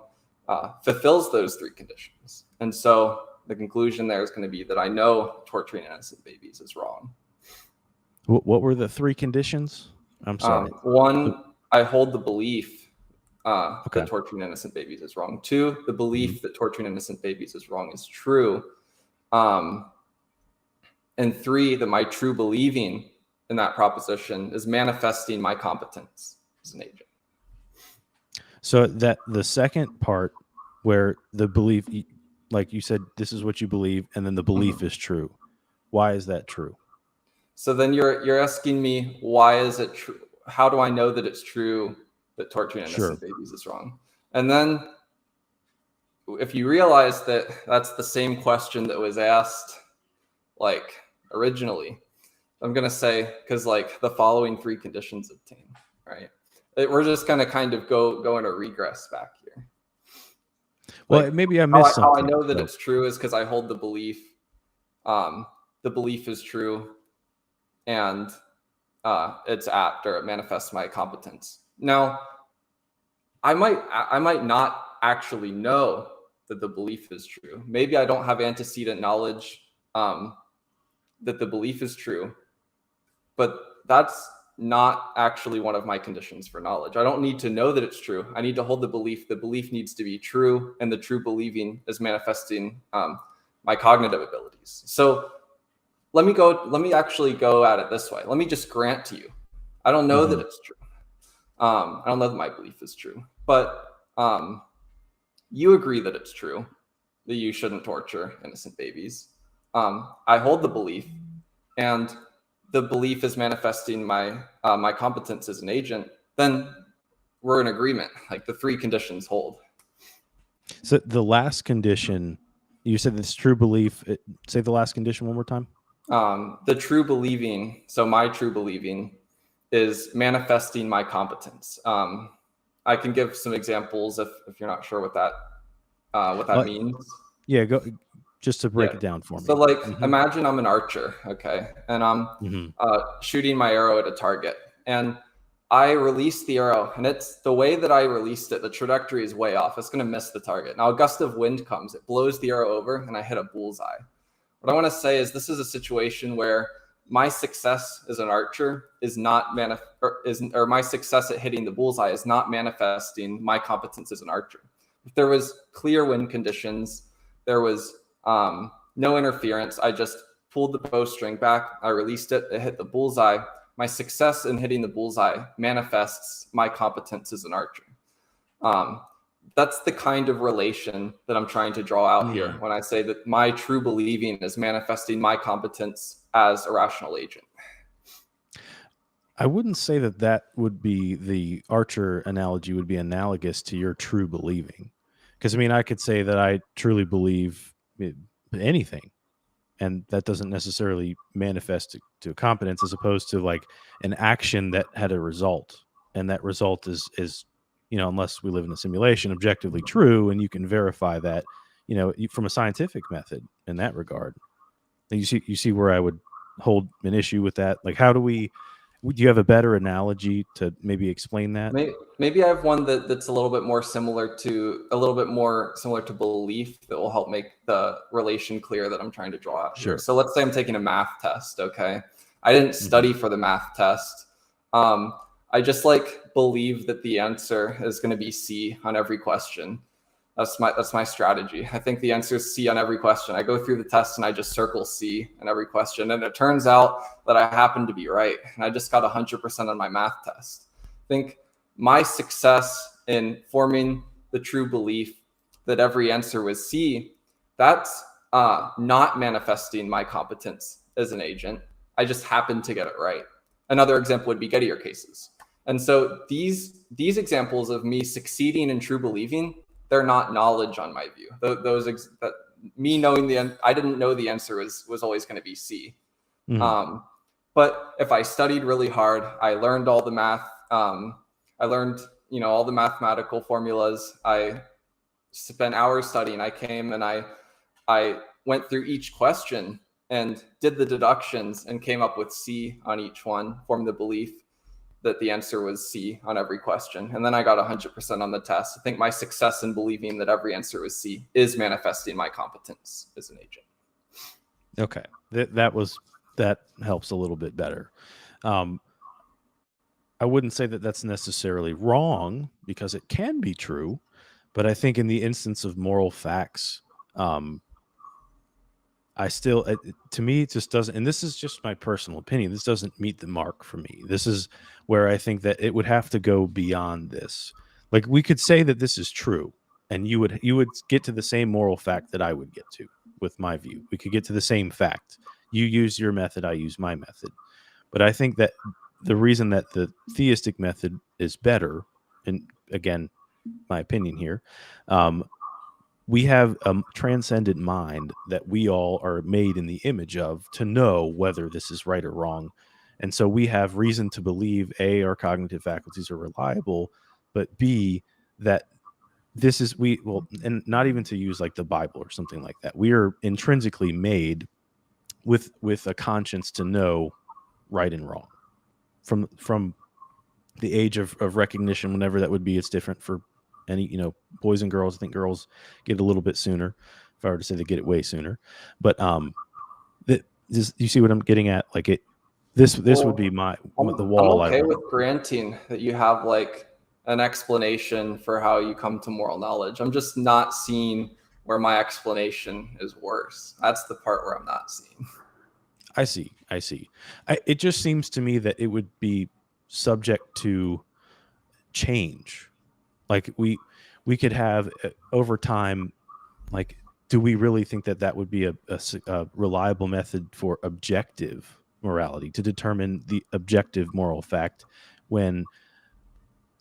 fulfills those three conditions. And so the conclusion there is going to be that I know torturing innocent babies is wrong. What were the three conditions? I'm sorry. One, I hold the belief Okay. that torturing innocent babies is wrong. Two, the belief that torturing innocent babies is wrong is true. And three, that my true believing in that proposition is manifesting my competence as an agent. So that the second part where the belief, like you said, this is what you believe, and then the belief is true. Why is that true? So then you're asking me, why is it true? How do I know that it's true that torturing innocent babies is wrong? And then if you realize that that's the same question that was asked like originally, I'm going to say, because like the following three conditions obtain, right? We're just going to kind of go in a regress back here. Well, like, maybe I missed something. How I know that it's true is because I hold the belief. The belief is true, and it's apt, or it manifests my competence. Now, I might not actually know that the belief is true. Maybe I don't have antecedent knowledge that the belief is true, but that's not actually one of my conditions for knowledge. I don't need to know that it's true. I need to hold the belief. The belief needs to be true, and the true believing is manifesting my cognitive abilities. So let me actually go at it this way. Let me just grant to you, I don't know that it's true. I don't know that my belief is true, but you agree that it's true, that you shouldn't torture innocent babies. I hold the belief, and the belief is manifesting my my competence as an agent. Then we're in agreement. Like the three conditions hold. So the last condition, you said this true belief. Say the last condition one more time. The true believing. So my true believing is manifesting my competence. I can give some examples if you're not sure what that means. Yeah, go just to break it down for me. So like imagine I'm an archer, okay, and I'm shooting my arrow at a target, and I release the arrow, and it's the way that I released it, the trajectory is way off. It's going to miss the target. Now a gust of wind comes, it blows the arrow over, and I hit a bullseye. What I want to say is this is a situation where my success as an archer is not or my success at hitting the bullseye is not manifesting my competence as an archer. If there was clear wind conditions, there was no interference, I just pulled the bowstring back, I released it, it hit the bullseye. My success in hitting the bullseye manifests my competence as an archer. That's the kind of relation that I'm trying to draw out here when I say that my true believing is manifesting my competence as a rational agent. I wouldn't say that that would be the archer analogy would be analogous to your true believing. Because, I mean, I could say that I truly believe anything, and that doesn't necessarily manifest to competence, as opposed to like an action that had a result. And that result is unless we live in a simulation, objectively true, and you can verify that, from a scientific method in that regard. You see where I would hold an issue with that. Like, do you have a better analogy to maybe explain that? Maybe I have one that's a little bit more similar to belief that will help make the relation clear that I'm trying to draw out. Sure. Here. So let's say I'm taking a math test. Okay. I didn't study for the math test. I just believe that the answer is going to be C on every question. That's my strategy. I think the answer is C on every question. I go through the test and I just circle C on every question. And it turns out that I happen to be right. And I just got 100% on my math test. I think my success in forming the true belief that every answer was C, that's not manifesting my competence as an agent. I just happened to get it right. Another example would be Gettier cases. And so these examples of me succeeding in true believing, they're not knowledge on my view. Me knowing I didn't know the answer was always going to be C. But if I studied really hard, I learned all the math. I learned all the mathematical formulas. I spent hours studying. I came and I went through each question and did the deductions and came up with C on each one, formed the belief that the answer was C on every question. And then I got 100% on the test. I think my success in believing that every answer was C is manifesting my competence as an agent. Okay. That helps a little bit better. I wouldn't say that that's necessarily wrong, because it can be true, but I think in the instance of moral facts, to me, it just doesn't, and this is just my personal opinion, this doesn't meet the mark for me. This is where I think that it would have to go beyond this. Like, we could say that this is true, and you would get to the same moral fact that I would get to with my view. We could get to the same fact. You use your method, I use my method. But I think that the reason that the theistic method is better, and again, my opinion here, we have a transcendent mind that we all are made in the image of to know whether this is right or wrong. And so we have reason to believe, A, our cognitive faculties are reliable, but B, that this is, and not even to use like the Bible or something like that. We are intrinsically made with a conscience to know right and wrong. From the age of recognition, whenever that would be, it's different for any, boys and girls. I think girls get it a little bit sooner. If I were to say they get it way sooner, but you see what I'm getting at? Like this would be the wall. I'm okay with granting that you have an explanation for how you come to moral knowledge. I'm just not seeing where my explanation is worse. That's the part where I'm not seeing. I see. It just seems to me that it would be subject to change. Like we could have over time, like, do we really think that would be a reliable method for objective morality to determine the objective moral fact, when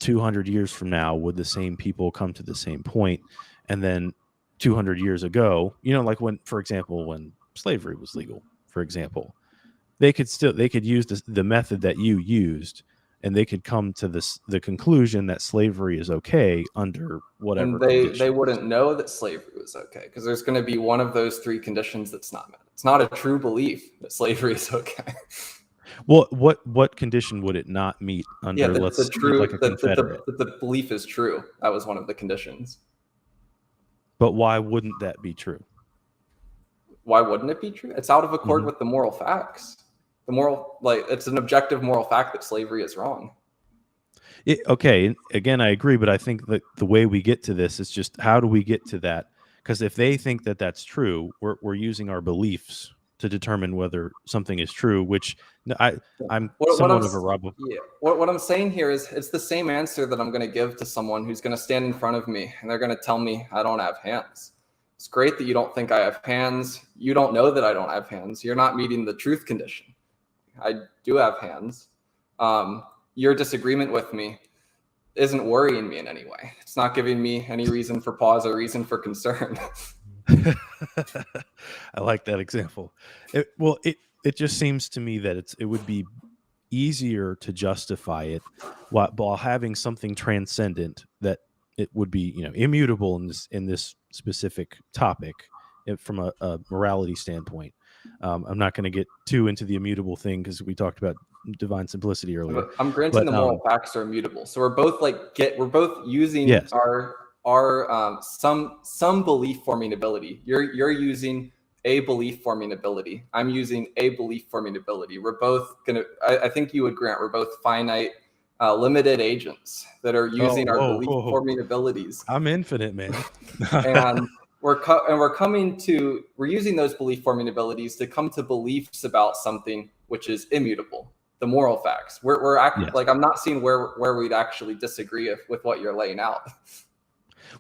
200 years from now would the same people come to the same point? And then 200 years ago, like when slavery was legal, for example, they could use the method that you used, and they could come to the conclusion that slavery is okay under whatever. And they wouldn't know that slavery was okay, because there's going to be one of those three conditions that's not met. It's not a true belief that slavery is okay. Well, what condition would it not meet under? The belief is true. That was one of the conditions. But why wouldn't that be true? Why wouldn't it be true? It's out of accord with the moral facts. The moral, like, it's an objective moral fact that slavery is wrong. Okay, again, I agree, but I think that the way we get to this is just how do we get to that? Because if they think that that's true, we're using our beliefs to determine whether something is true. Which I'm somewhat of a rebel. Yeah, what I'm saying here is it's the same answer that I'm going to give to someone who's going to stand in front of me and they're going to tell me I don't have hands. It's great that you don't think I have hands. You don't know that I don't have hands. You're not meeting the truth condition. I do have hands. Your disagreement with me isn't worrying me in any way. It's not giving me any reason for pause or reason for concern. I like that example. It just seems to me that it would be easier to justify it while having something transcendent that it would be immutable in this specific topic from a morality standpoint. I'm not going to get too into the immutable thing because we talked about divine simplicity earlier. I'm granting the moral facts are immutable, so we're both using yes. our some belief forming ability. You're using a belief forming ability. I'm using a belief forming ability. We're both gonna. I think you would grant we're both finite, limited agents that are using our belief forming abilities. I'm infinite, man. And we're using those belief forming abilities to come to beliefs about something which is immutable. The moral facts. We're acting like I'm not seeing where we'd actually disagree with what you're laying out.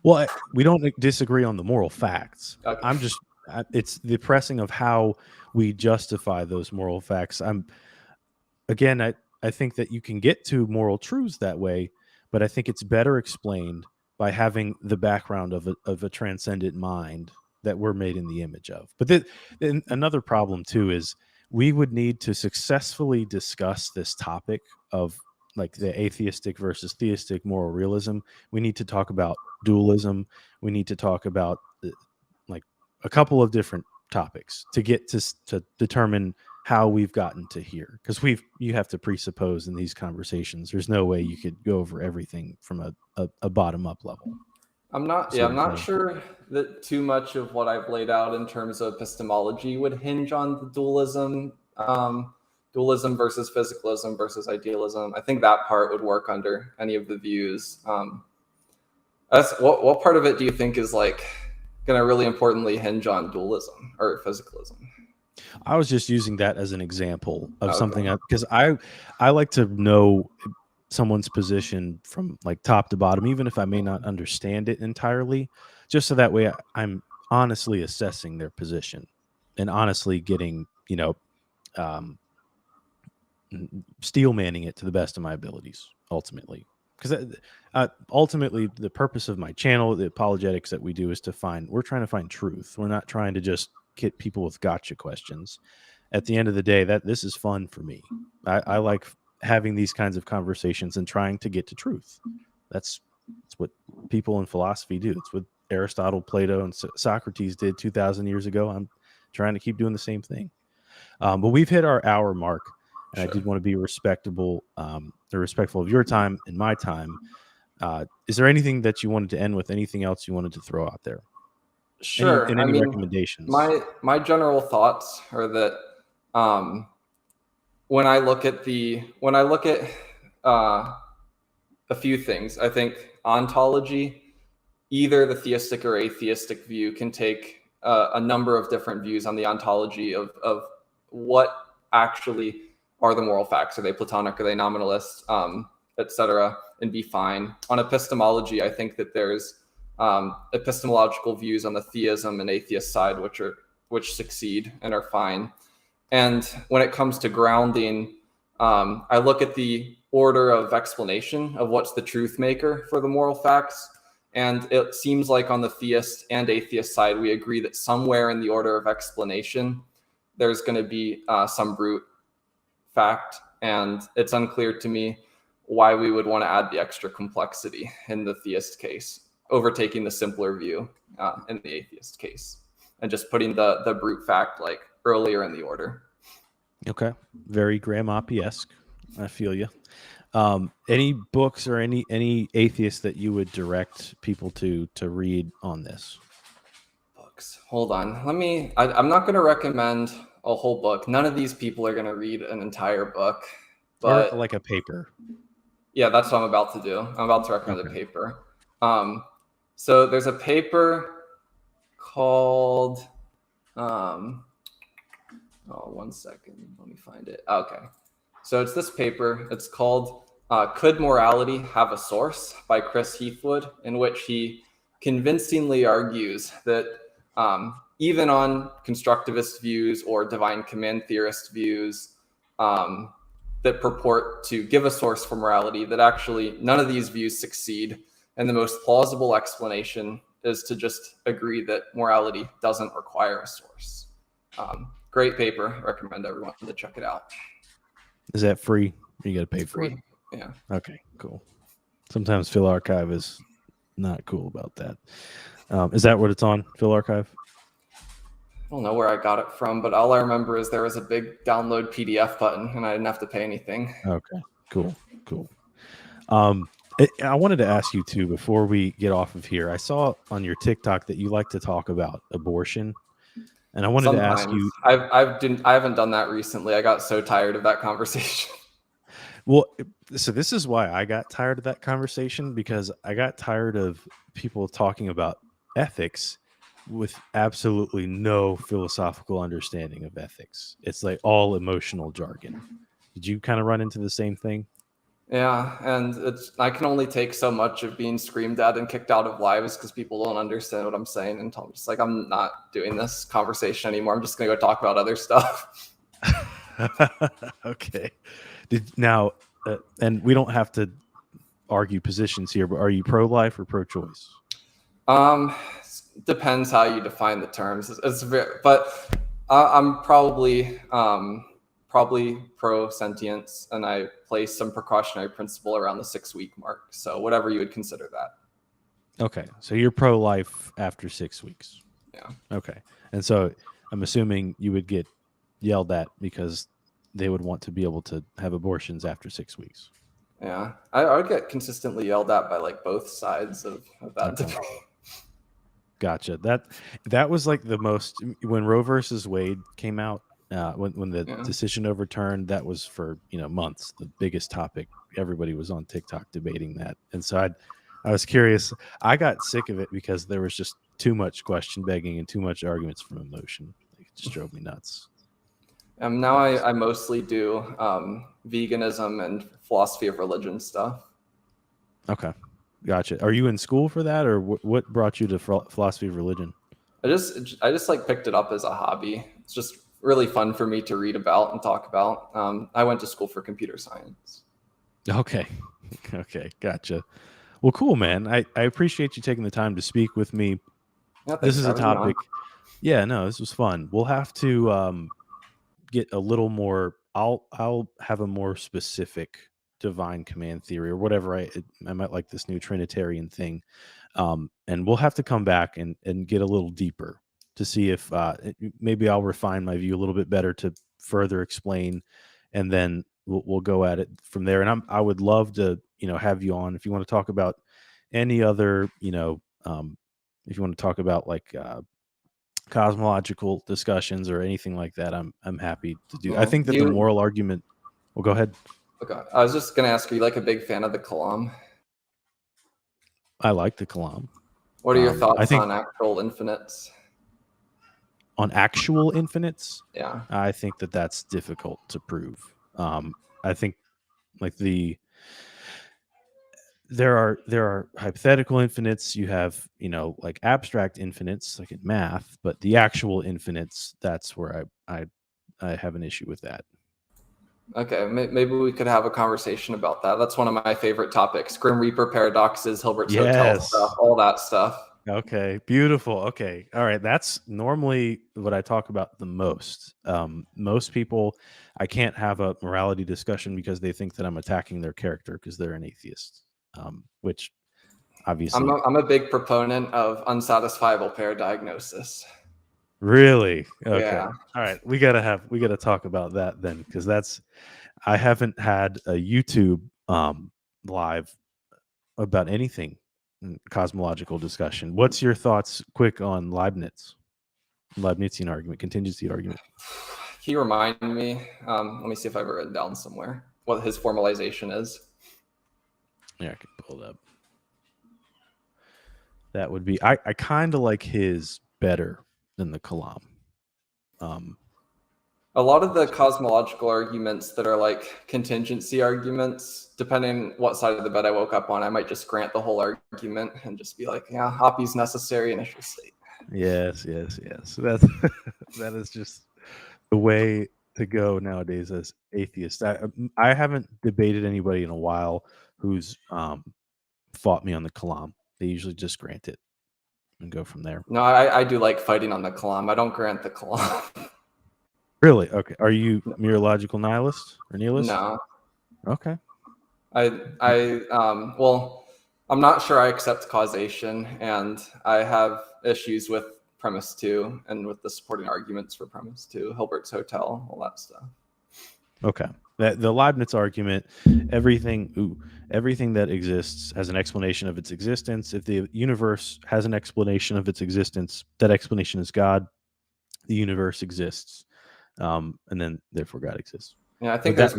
Well, we don't disagree on the moral facts. Okay. It's the pressing of how we justify those moral facts. I think that you can get to moral truths that way, but I think it's better explained by having the background of a transcendent mind that we're made in the image of. But then another problem too is we would need to successfully discuss this topic of like the atheistic versus theistic moral realism. We need to talk about dualism. We need to talk about like a couple of different topics to get to determine how we've gotten to here, because you have to presuppose in these conversations there's no way you could go over everything from a bottom up level. I'm not sure that too much of what I've laid out in terms of epistemology would hinge on the dualism versus physicalism versus idealism. I think that part would work under any of the views. What part of it do you think is like going to really importantly hinge on dualism or physicalism? I was just using that as an example of something, because I like to know someone's position from like top to bottom, even if I may not understand it entirely, just so that way I'm honestly assessing their position and honestly getting, steel manning it to the best of my abilities, ultimately. Because ultimately the purpose of my channel, the apologetics that we do, is we're trying to find truth. We're not trying to just get people with gotcha questions. At the end of the day, this is fun for me. I like having these kinds of conversations and trying to get to truth. That's what people in philosophy do. It's what Aristotle, Plato, and Socrates did 2,000 years ago. I'm trying to keep doing the same thing. But we've hit our hour mark, and I did want to be respectful of your time and my time. Is there anything that you wanted to end with? Anything else you wanted to throw out there? Sure. Any recommendations? My general thoughts are that when I look at a few things, I think ontology, either the theistic or atheistic view, can take a number of different views on the ontology of what actually are the moral facts. Are they Platonic? Are they nominalist? Etc. And be fine. On epistemology, I think that there's epistemological views on the theism and atheist side, which succeed and are fine. And when it comes to grounding, I look at the order of explanation of what's the truth maker for the moral facts. And it seems like on the theist and atheist side, we agree that somewhere in the order of explanation, there's going to be some brute fact. And it's unclear to me why we would want to add the extra complexity in the theist case, overtaking the simpler view in the atheist case, and just putting the brute fact like earlier in the order. Okay. Very Graham Oppie-esque. I feel you. Any books or any atheists that you would direct people to read on this? books. Hold on. I'm not going to recommend a whole book. None of these people are going to read an entire book. But or like a paper. yeah, that's what I'm about to do. I'm about to recommend a paper. So there's a paper called, oh, 1 second. Let me find it. Okay. So it's this paper. It's called Could Morality Have a Source by Chris Heathwood, in which he convincingly argues that even on constructivist views or divine command theorist views that purport to give a source for morality, that actually none of these views succeed. And the most plausible explanation is to just agree that morality doesn't require a source. Great paper. Recommend everyone to check it out. Is that free? You got to pay for it? Yeah. Okay, cool. Sometimes Phil Archive is not cool about that. Is that what it's on, Phil Archive? I don't know where I got it from, but all I remember is there was a big download PDF button and I didn't have to pay anything. Okay, cool. I wanted to ask you too, before we get off of here, I saw on your TikTok that you like to talk about abortion. And I wanted to ask you. I haven't done that recently. I got so tired of that conversation. Well, so this is why I got tired of that conversation, because I got tired of people talking about ethics with absolutely no philosophical understanding of ethics. It's like all emotional jargon. Did you kind of run into the same thing? Yeah, and I can only take so much of being screamed at and kicked out of lives because people don't understand what I'm saying, and I'm just like, I'm not doing this conversation anymore. I'm just gonna go talk about other stuff. Okay. And we don't have to argue positions here, but are you pro-life or pro-choice? Depends how you define the terms. But I'm probably pro sentience, and I place some precautionary principle around the 6-week mark. So whatever you would consider that. Okay, so you're pro-life after 6 weeks. Yeah. Okay, and so I'm assuming you would get yelled at because they would want to be able to have abortions after 6 weeks. Yeah, I would get consistently yelled at by like both sides of that debate. Gotcha. That was like the most, when Roe versus Wade came out, when the decision overturned, that was for months the biggest topic. Everybody was on TikTok debating that, and so I was curious. I got sick of it because there was just too much question begging and too much arguments from emotion. It just drove me nuts. Now I mostly do veganism and philosophy of religion stuff. Okay, gotcha. Are you in school for that, or what brought you to philosophy of religion? I just like picked it up as a hobby. It's just really fun for me to read about and talk about. I went to school for computer science. Okay, gotcha. Well, cool, man. I appreciate you taking the time to speak with me. Yeah, this is a topic. Yeah, no, this was fun. We'll have to get a little more. I'll have a more specific divine command theory or whatever. I might like this new Trinitarian thing, and we'll have to come back and get a little deeper to see if maybe I'll refine my view a little bit better to further explain, and then we'll go at it from there. And I would love to have you on if you want to talk about any other if you want to talk about like cosmological discussions or anything like that. I'm happy to do. I think that the moral argument. Well, go ahead. Okay, I was just gonna ask, are you like a big fan of the Kalam? I like the Kalam. What are your thoughts on actual infinites? On actual infinites? Yeah, I think that that's difficult to prove. I think like there are hypothetical infinites. You have like abstract infinites like in math, but the actual infinites, that's where I have an issue with that. Okay, maybe we could have a conversation about that. That's one of my favorite topics: Grim Reaper paradoxes, Hilbert's Hotel stuff, all that stuff. Okay, beautiful. Okay, all right. That's normally what I talk about the most. Most people, I can't have a morality discussion because they think that I'm attacking their character because they're an atheist. Which obviously I'm a big proponent of unsatisfiable paradiagnosis. Really? Okay. Yeah. All right. We gotta talk about that then, because I haven't had a YouTube live about anything cosmological discussion. What's your thoughts quick on Leibniz? Leibnizian argument, contingency argument. Can you remind me? Let me see if I've written down somewhere what his formalization is. Yeah, I can pull it up. That would be. I kind of like his better than the Kalam. A lot of the cosmological arguments that are like contingency arguments, depending what side of the bed I woke up on, I might just grant the whole argument and just be like, yeah, Hoppy's necessary initial state. Yes. That is just the way to go nowadays as atheists. I haven't debated anybody in a while who's fought me on the Kalam. They usually just grant it and go from there. No, I do like fighting on the Kalam. I don't grant the Kalam. Really? Okay. Are you mereological nihilist or nihilist? No. Okay. Well, I'm not sure I accept causation, and I have issues with premise 2 and with the supporting arguments for premise 2, Hilbert's Hotel, all that stuff. Okay. The Leibniz argument, everything that exists has an explanation of its existence. If the universe has an explanation of its existence, that explanation is God. The universe exists, and then therefore God exists. Yeah, I think there's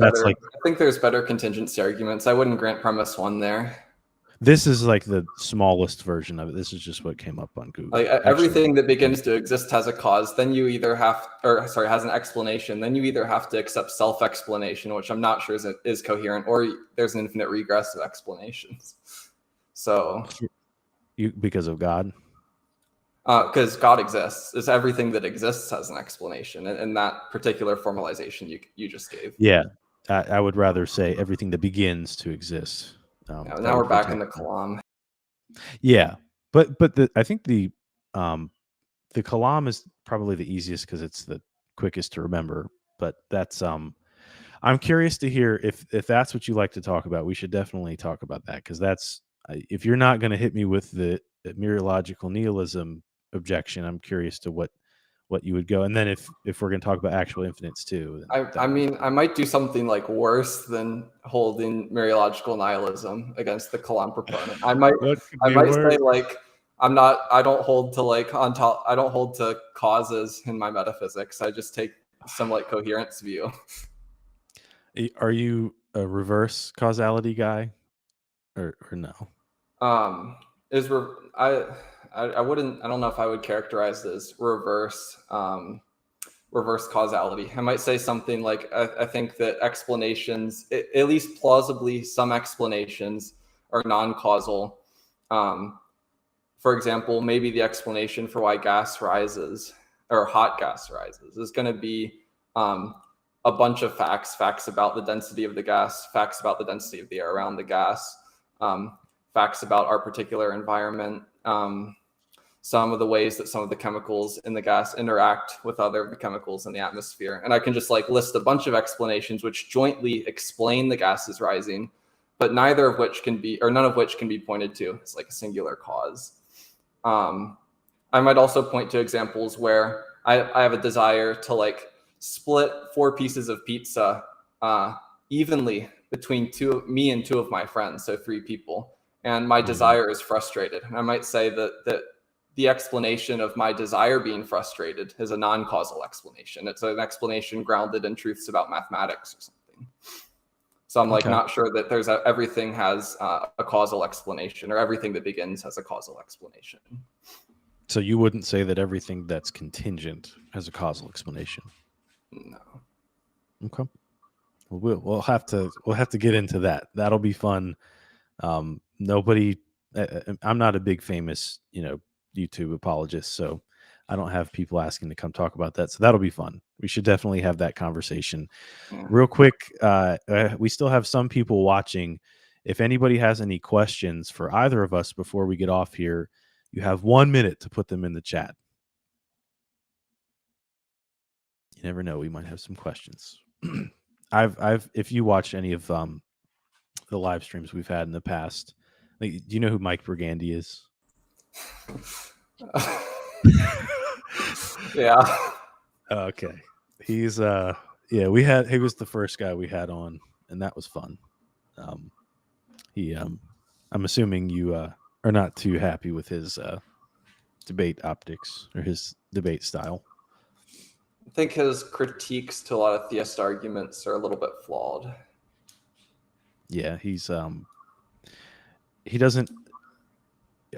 better contingency arguments. I wouldn't grant premise 1 there. This is like the smallest version of it. This is just what came up on Google. Like everything that begins to exist has a cause. Then you either has an explanation. Then you either have to accept self-explanation, which I'm not sure is coherent, or there's an infinite regress of explanations. So, because of God. Because God exists. It's everything that exists has an explanation, and that particular formalization you just gave. Yeah, I would rather say everything that begins to exist. Now we're back in the Kalam. Yeah, but I think the Kalam is probably the easiest because it's the quickest to remember. But that's I'm curious to hear if that's what you like to talk about. We should definitely talk about that because that's if you're not going to hit me with the mereological nihilism objection, I'm curious to what you would go. And then if we're going to talk about actual infinites too, I mean, I might do something like worse than holding mereological nihilism against the Kalam proponent. I might say like I don't hold to causes in my metaphysics. I just take some like coherence view. Are you a reverse causality guy or no? I wouldn't. I don't know if I would characterize this reverse causality. I might say something like I think that explanations, at least plausibly, some explanations are non-causal. For example, maybe the explanation for why gas rises or hot gas rises is going to be a bunch of facts about the density of the gas, facts about the density of the air around the gas, facts about our particular environment, some of the ways that some of the chemicals in the gas interact with other of the chemicals in the atmosphere. And I can just like list a bunch of explanations which jointly explain the gases rising, but none of which can be pointed to as like a singular cause. I might also point to examples where I have a desire to like split 4 pieces of pizza evenly between me and 2 of my friends, so 3 people. And my desire is frustrated. And I might say that the explanation of my desire being frustrated is a non-causal explanation. It's an explanation grounded in truths about mathematics or something. So I'm like not sure that there's everything has a causal explanation or everything that begins has a causal explanation. So you wouldn't say that everything that's contingent has a causal explanation? No. Okay. Well, we'll have to get into that. That'll be fun. Nobody. I'm not a big famous, YouTube apologist, so I don't have people asking to come talk about that. So that'll be fun. We should definitely have that conversation. Yeah. Real quick, we still have some people watching. If anybody has any questions for either of us before we get off here, you have 1 minute to put them in the chat. You never know, we might have some questions. If you watch any of the live streams we've had in the past, do you know who Mike Brigandy is? Yeah. Okay. He's he was the first guy we had on, and that was fun. I'm assuming you are not too happy with his debate optics or his debate style. I think his critiques to a lot of theist arguments are a little bit flawed. Yeah, he doesn't.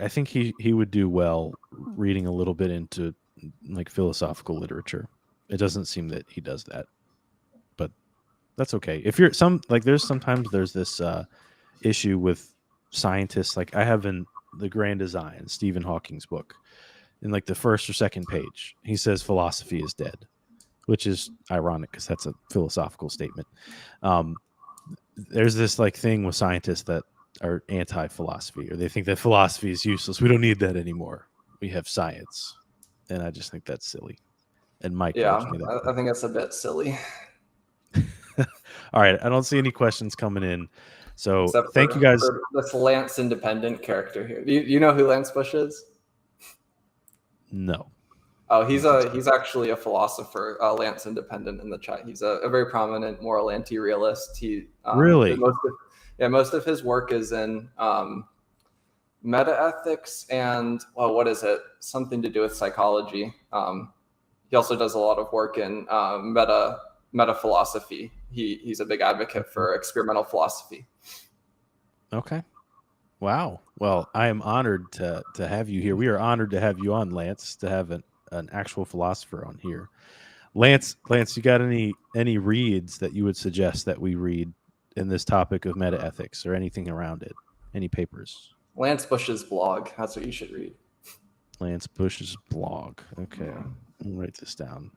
I think he would do well reading a little bit into like philosophical literature. It doesn't seem that he does that, but that's okay. If you're sometimes there's this issue with scientists. Like I have in The Grand Design, Stephen Hawking's book, in like the first or second page, he says philosophy is dead, which is ironic because that's a philosophical statement. There's this like thing with scientists that are anti-philosophy, or they think that philosophy is useless. We don't need that anymore. We have science, and I just think that's silly. And Mike, Yeah, I think that's a bit silly. All right, I don't see any questions coming in, so Except thank you guys. For this Lance Independent character here. You know who Lance Bush is? No. Oh, he's actually a philosopher. Lance Independent in the chat. He's a very prominent moral anti-realist. He really. Most of his work is in meta-ethics and what is it? Something to do with psychology. He also does a lot of work in meta philosophy. He's a big advocate for experimental philosophy. Okay. Wow. Well, I am honored to have you here. We are honored to have you on, Lance, to have an actual philosopher on here. Lance, you got any reads that you would suggest that we read in this topic of meta ethics or anything around it? Any papers? Lance Bush's blog. That's what you should read. Lance Bush's blog. Okay. I'll write this down.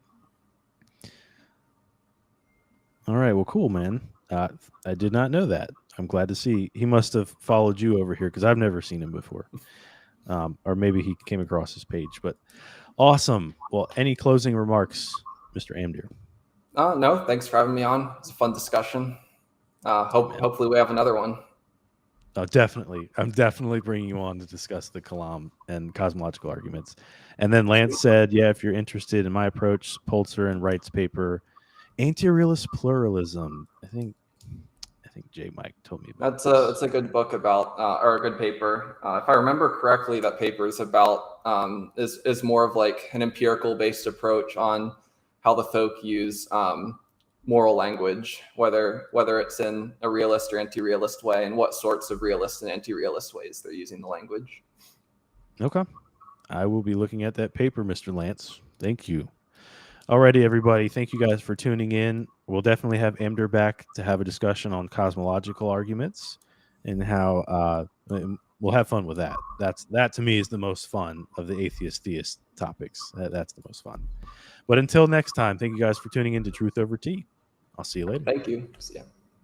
All right. Well, cool, man. I did not know that. I'm glad to see. He must have followed you over here because I've never seen him before. Or maybe he came across his page. But awesome. Well, any closing remarks, Mr. Amdir? No, thanks for having me on. It's a fun discussion. Hopefully we have another one. Oh, definitely. I'm definitely bringing you on to discuss the Kalam and cosmological arguments. And then Lance said, yeah, if you're interested in my approach, Pulitzer and Wright's paper, Anti-Realist Pluralism. I think J. Mike told me about That's a good book about, or a good paper. If I remember correctly, that paper is about, is more of like an empirical based approach on how the folk use moral language, whether it's in a realist or anti-realist way, and what sorts of realist and anti-realist ways they're using the language. Okay. I will be looking at that paper, Mr. Lance. Thank you. Alrighty, everybody. Thank you guys for tuning in. We'll definitely have Amdir back to have a discussion on cosmological arguments and how we'll have fun with that. That to me is the most fun of the atheist-theist topics. That's the most fun. But until next time, thank you guys for tuning in to Truth Over Tea. I'll see you later. Thank you. See ya.